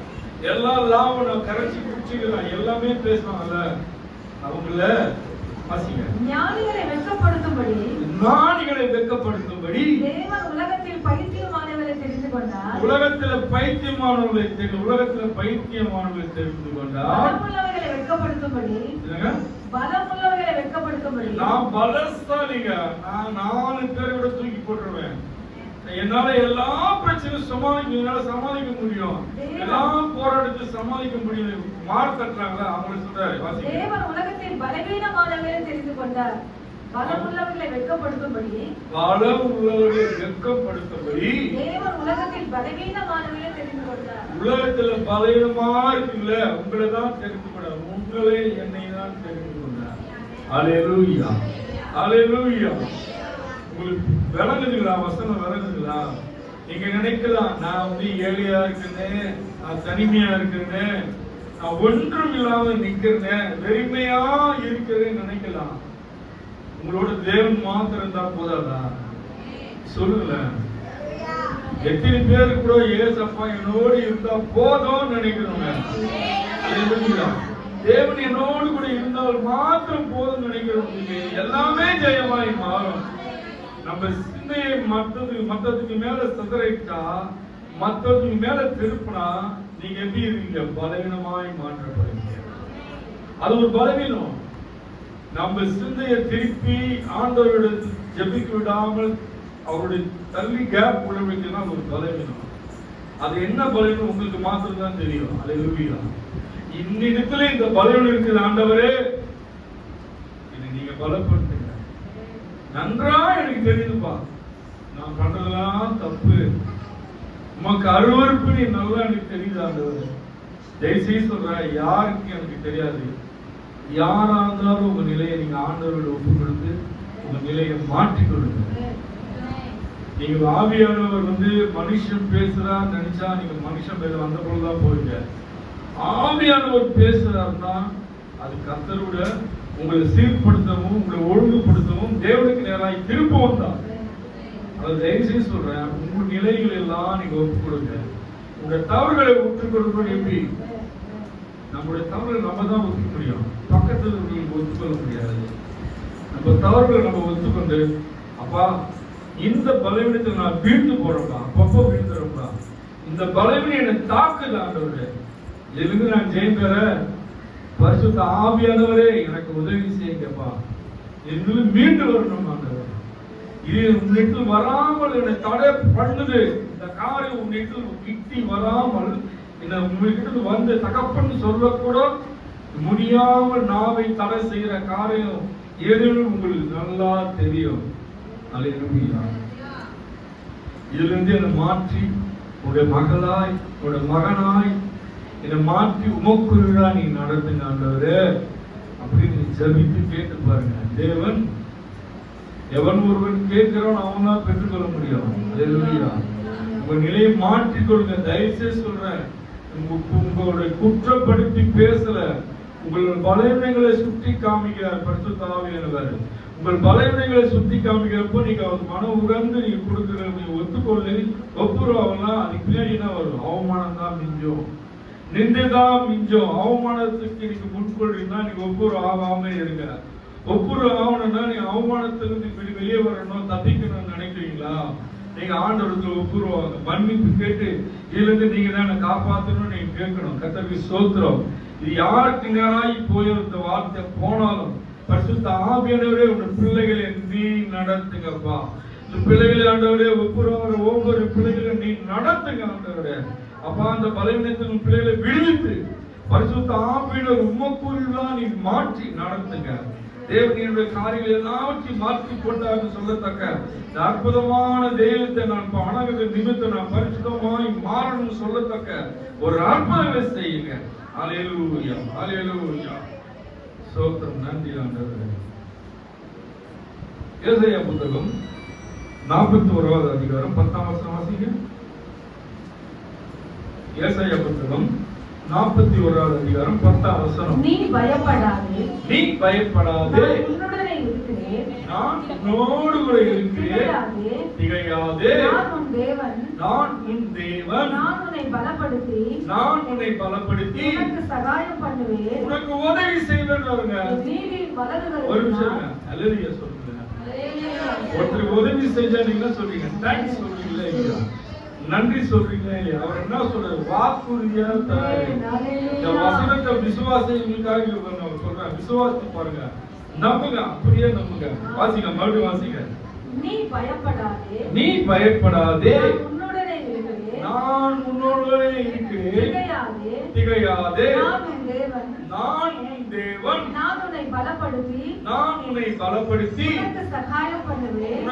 [SPEAKER 2] எல்லா லாபம் நான் கரைச்சி குடிச்சுக்கிறேன் எல்லாமே பேசுவாங்கல்ல, அவங்கள
[SPEAKER 3] ஞானிகளை வெட்கப்படுத்தும்படி தேவன் உலகத்தில் பைத்தியமானவர்களை தெரிந்து கொண்டார்.
[SPEAKER 2] உலகத்திலே பைத்தியமானவர்களை தெரிந்து கொண்டார்.
[SPEAKER 3] பலமுள்ளவர்களை வெட்கப்படுத்தும்படி
[SPEAKER 2] நான் பலசாலிங்க, நான் 4 பேரோட தூக்கி போட்டுருவேன், என்னால எல்லா பிரச்சனையும் சமாளிக்க முடியும், எல்லாம் போராட்டத்தை சமாளிக்க முடியும். மார் தட்டுறாங்களா அவங்க சொல்றாரு.
[SPEAKER 3] தேவன் உலகத்தில் பலவீனமானவர்களை தெரிந்து கொண்டார். பலமுள்ளவர்களை வெட்கப்படுத்தும்படி தேவன் உலகத்தில் பலவீனமானவர்களை தெரிந்து கொண்டார்.
[SPEAKER 2] உலகத்துல பலவீனமா இருக்குல்ல, உங்களை தான் தெரிந்து கொண்டார், உங்களை என்னை தான் தெரிந்து கொண்டார். அல்லேலூயா. அல்லேலூயா. உங்களுக்கு விளங்குதுங்களா? வசனம் விளங்குதுங்களா? நீங்க நினைக்கலாம் நான் வந்து ஏழையா இருக்கிறேன், நான் தனிமையா இருக்கிறேன், நான் ஒன்றும் இல்லாம நிக்கிறேன், வெறுமையா இருக்கிறேன்னு நினைக்கலாம். உங்களோட தேவன் மாத்திரம் தான் போதாதா? சொல்லுங்களேன். எத்தனை பேர் கூட ஏசப்பா என்னோடு இருந்தா போதும் நினைக்கிறோங்க. தேவன் என்னோடு கூட இருந்தால் மாத்திரம் போதும் நினைக்கிறோம். எல்லாமே ஜெயமாய் மாறும். நம்ம சிந்தையை மத்ததுக்கு மேல சிதறிட்டா, மத்ததுக்கு மேல திருப்பினா நீங்க எப்படி இருக்கீங்க? பலவீனமாய் மாற்றப்படுவீங்க. அது ஒரு பலவீனம். நம்ம சிந்தையை திருப்பி ஆண்டவரோட ஜெபிக்க விடாமல் அவருடைய தள்ளி கேப் உள்ள வைக்கலாம் ஒரு பலவீனம். அது என்ன பலவீனம் உங்களுக்கு மாத்திரம் தான் தெரியும். அல்லேலூயா. இன்னிடத்துல இந்த பலவீனம் இருக்குது. ஆண்டவரே இதை நீங்க பலப்படுத்துங்க. நன்றா எனக்கு தெரியுதுப்பா, நான் பண்றதெல்லாம் தப்பு, உமக்கு அருவருப்பு நீ நல்லா எனக்கு தெரியுது ஆண்டவரே. தயவுசெய்து சொல்ற, யாருக்கு எனக்கு தெரியாது, யாரா இருந்தாலும் உங்க நிலையை நீங்க ஆண்டவரோட ஒப்பு கொடுத்து உங்க நிலையை மாற்றிக் கொடுங்க. நீங்க ஆவியானவர் வந்து மனுஷன் பேசுறான்னு நினைச்சா நீங்க மனுஷன் பேச வந்த பொழுதுதான் போறீங்க. ஆவியானவர் பேசுறாருன்னா அது கர்த்தரோட உங்களை சீர்படுத்தவும் உங்களை ஒழுங்குபடுத்தவும் தேவனுக்கு நேராய் திருப்பவும் தான். அதை தயவுசெய்து சொல்றேன், உங்க நிலைகள் எல்லாம் நீங்க ஒப்பு கொடுங்க. உங்க தவறுகளை ஒப்புக் கொடுக்கணும். எப்படி? நம்முடைய தவறுகளை நம்ம தான் ஒத்துக்க முடியும், பக்கத்துல நீங்க ஒத்துக்கொள்ள முடியாது. நம்ம தவறுகளை நம்ம ஒத்துக்கொண்டு, அப்பா இந்த பலவீனத்தில் நான் வீழ்ந்து போறப்பா, அப்பப்போ வீழ்ந்துறப்பா, இந்த பலவீனம் என்னை தாக்குது ஆண்டவரே, எதுக்கு நான் ஜெயம் பெற பரிசுத்த ஆவியானவரே எனக்கு உதவி செய்யுங்கப்பா, எங்களை மீண்டு வரணும் ஆண்டவர். இது உன்னிடத்தில் வராமல் என்னை தடை பண்ணுது, இந்த காரியம் உன்னிடத்தில் கிட்டி வராமல் இந்த உங்ககிட்ட வந்து தகப்பன்னு சொல்லக்கூட முடியாமல் நாவை தடை செய்கிற காரியம் எதுவும் உங்களுக்கு நல்லா தெரியும். அல்லேலூயா. இதுல இருந்து என்னை மாற்றி உங்களுடைய மகளாய் உங்களுடைய மகனாய்
[SPEAKER 1] என்னை மாற்றி உமக்குள்ளா நீ நடத்துங்க ஆண்டவரே அப்படின்னு ஜெபித்து கேட்டு பாருங்க. தேவன் எவன் ஒருவன் கேட்கிறான் அவன் தான் பெற்றுக்கொள்ள முடியும். அல்லேலூயா. உங்க நிலையை மாற்றிக்கொள்ளுங்க. தயவுசெய்து சொல்றேன், உங்களுடைய குற்றப்படுத்தி பேசல, உங்கள் பலவீனங்களை சுட்டி காமிக்கிறார் பரிசுத்த ஆவியானவர். உங்கள் பலவீனங்களை சுட்டி காமிக்கிறப்போ நீங்க அவர் மன உகந்து நீங்க கொடுக்குற நீங்க ஒத்துக்கொள்ளு ஒப்புருவாங்கன்னா அதுக்கு பின்னாடி என்ன வரும்? அவமானம் தான் மிஞ்சும், நிந்தைதான் மிஞ்சும். அவமானத்துக்கு நீங்க முன்கொள்றீங்கன்னா நீங்க ஒப்புரு ஆகாம இருங்க. ஒப்புரு ஆகணும்னா நீங்க அவமானத்திலிருந்து வெளியே வரணும், தப்பிக்கணும்னு நினைக்கிறீங்களா? நீங்க ஆண்டவரத்துல ஒப்புருவாங்க, மன்னிப்பு கேட்டு இதுல இருந்து நீங்க தான் என்ன காப்பாற்றணும்னு நீங்க கேட்கணும். கர்த்தருக்கு ஸ்தோத்திரம். இது யாருக்கு நேராகி போய் இந்த வார்த்தை போனாலும் பரிசுத்த ஆவியானவரே உங்க பிள்ளைகளை நீ நடத்துங்கப்பா. இந்த பிள்ளைகளை ஆண்டவரே ஒப்புரவாகிற ஒவ்வொரு பிள்ளைகளையும் நீ நடத்துங்க ஆண்டவரே. அப்பா அந்த பலவீனத்தின் பிள்ளைகளை விடுவித்து பரிசுத்த ஆவியானவர் உமக்குள்ளா நீ மாற்றி நடத்துங்க. தேவனுடைய காரியங்கள் எல்லாவற்றையும் மாற்றி கொண்டான்னு சொல்லத்தக்க இந்த அற்புதமான தெய்வத்தை நான் அனகத நிமித்த நான் பரிசுத்தமாய் மாறணும்னு சொல்லத்தக்க ஒரு அற்புதங்களை செய்யுங்க. அல்லேலூயா, அல்லேலூயா. ஸ்தோத்திரம். நன்றி ஆண்டவரே. ஏசாயா புத்தகம் 41வது அதிகாரம் 10ஆம் வசனம் வாசிங்க. ஏசாயா புத்தகம் 41வது அதிகாரம் 10ஆம் வசனம்.
[SPEAKER 3] நீ பயப்படாதே,
[SPEAKER 1] நீ பயப்படாதே,
[SPEAKER 3] நான் உன்னுடனே இருக்கிறேன்,
[SPEAKER 1] நான் உன்னோடு கூட இருக்கிறேன், திகையாதே,
[SPEAKER 3] நான் உன் தேவன்,
[SPEAKER 1] நான் உன் தேவன்,
[SPEAKER 3] நான் உன்னை பலப்படுத்தி
[SPEAKER 1] உனக்கு
[SPEAKER 3] சகாயம் பண்ணுவேன்,
[SPEAKER 1] உனக்கு உதவி செய்வேன்.
[SPEAKER 3] நீதியின் வலதுகரத்தினால்.
[SPEAKER 1] ஒரு நிமிஷம் அல்லேலூயா சொல்லுங்க. ஒருத்தருக்கு உதவி செஞ்சா நீங்க சொல்றீங்க, தேங்க்ஸ் சொல்றீங்களா இல்லையா? நன்றி சொல்றீங்களா இல்லையா? அவர் என்ன சொல்றாரு? வாக்குறுதியா தராரு. இந்த வசனத்தை விசுவாசிகளுக்காக அவர் சொல்றாரு. விசுவாசி பாருங்க, நம்புங்க, அப்படியே நம்புங்க. வாசிங்க, மறுபடியும் வாசிங்க.
[SPEAKER 3] நீ பயப்படாதே,
[SPEAKER 1] நீ பயப்படாதே,
[SPEAKER 3] நான் உன்னோடே இருக்கிறேன்,
[SPEAKER 1] திகையாதே,
[SPEAKER 3] நான் உன் தேவன்,
[SPEAKER 1] நான்
[SPEAKER 3] உன்னை பலப்படுத்தி உனக்கு சகாயம் பண்ணுவேன்,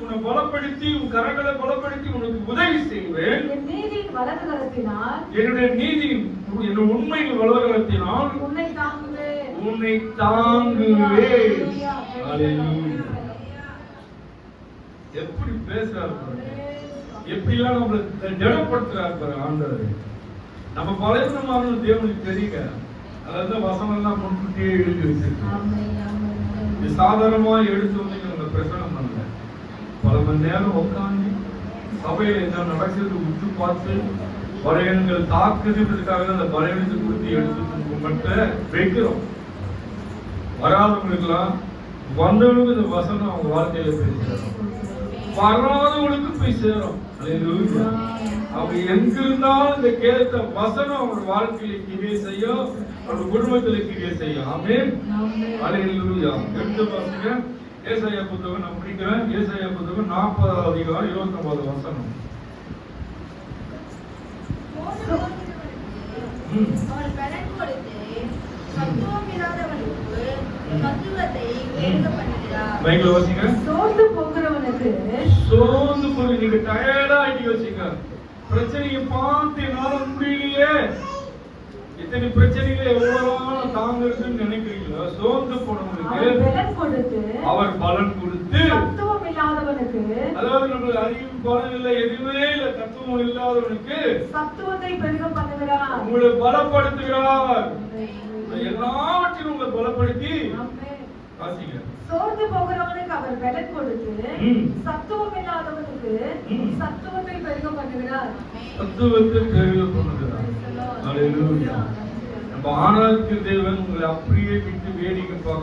[SPEAKER 1] உன்னை பலப்படுத்தி உன் கரங்களை பலப்படுத்தி உனக்கு உதவி செய்வேன்.
[SPEAKER 3] என் நீதியின் வலதுகரத்தினால்,
[SPEAKER 1] என்னுடைய நீதியின் என் உண்மையின் வலதுகரத்தினால்
[SPEAKER 3] உன்னை தாங்குவேன்.
[SPEAKER 1] அல்லேலூயா. எப்படி பேசுறாரு பாருங்க, எப்படிலாம் நம்மளை திடப்படுத்துறாரு பாருங்க ஆண்டவர். நம்ம பலவீனமான தேவனுக்கு தெரியுங்க. அதாவது வசனம் எல்லாம் முன்கூட்டியே எழுதி வச்சிருக்கோம். இது சாதாரணமா எடுத்து வந்து நம்ம பிரசனம் பண்ணல. பல மணி நேரம் உட்காந்து சபையில என்ன நடக்கிறது உற்று பார்த்து பலவீனங்கள் தாக்குதுன்றதுக்காக அந்த பலவீனத்தை குறித்து எடுத்து மட்டும் வைக்கிறோம். வராதவங்களுக்கெல்லாம் வந்தவங்களுக்கு இந்த வசனம் அவங்க வாழ்க்கையில பேசுறோம், வராதவங்களுக்கு போய் சேரும். அவங்க எங்க இருந்தாலும் இந்த கேட்ட வசனம் அவங்க வாழ்க்கையில கிரியை செய்யும், அவங்க குடும்பத்துல கிரியை செய்யும். ஆமென், அல்லேலூயா. எடுத்து வாசிங்க. ஏசாயா புத்தகம் நான் படிக்கிறேன். ஏசாயா புத்தகம் 40வது அதிகாரம் 29வது வசனம். மைக்ல வாசிங்க.
[SPEAKER 3] சோர்ந்து போகிறவனுக்கு,
[SPEAKER 1] சோர்ந்து போய் நீங்க டயர்டா ஆகி வச்சுங்க. பிரச்சனையை பார்த்து என்னால முடியலையே, இத்தனை பிரச்சனைகளை எவ்வளவு நாள் தாங்கிறதுன்னு நினைக்கிறீங்களா? சோர்ந்து போனவனுக்கு அவர் பலன் கொடுத்து,
[SPEAKER 3] தத்துவம் இல்லாதவனுக்கு,
[SPEAKER 1] அதாவது நம்மளுக்கு அறிவு பலன் இல்லை, எதுவுமே இல்லை, தத்துவம் இல்லாதவனுக்கு
[SPEAKER 3] சத்துவத்தை பெருக பண்ணுகிறார்,
[SPEAKER 1] உங்களை பலப்படுத்துகிறார். எல்லாவற்றையும் உங்களை பலப்படுத்தி வாசிங்க.
[SPEAKER 3] சோர்ந்து போகிறவனுக்கு அவர் பலன் கொடுத்து, சத்துவம் இல்லாதவனுக்கு சத்துவத்தை பெருக பண்ணுகிறார்.
[SPEAKER 1] சத்துவத்தை பெருக பண்ணுகிறார். அல்லேலூயா. நம்ம ஆராய்ச்சி தேவன் உங்களை அப்படியே விட்டு வேடிக்கை பார்க்க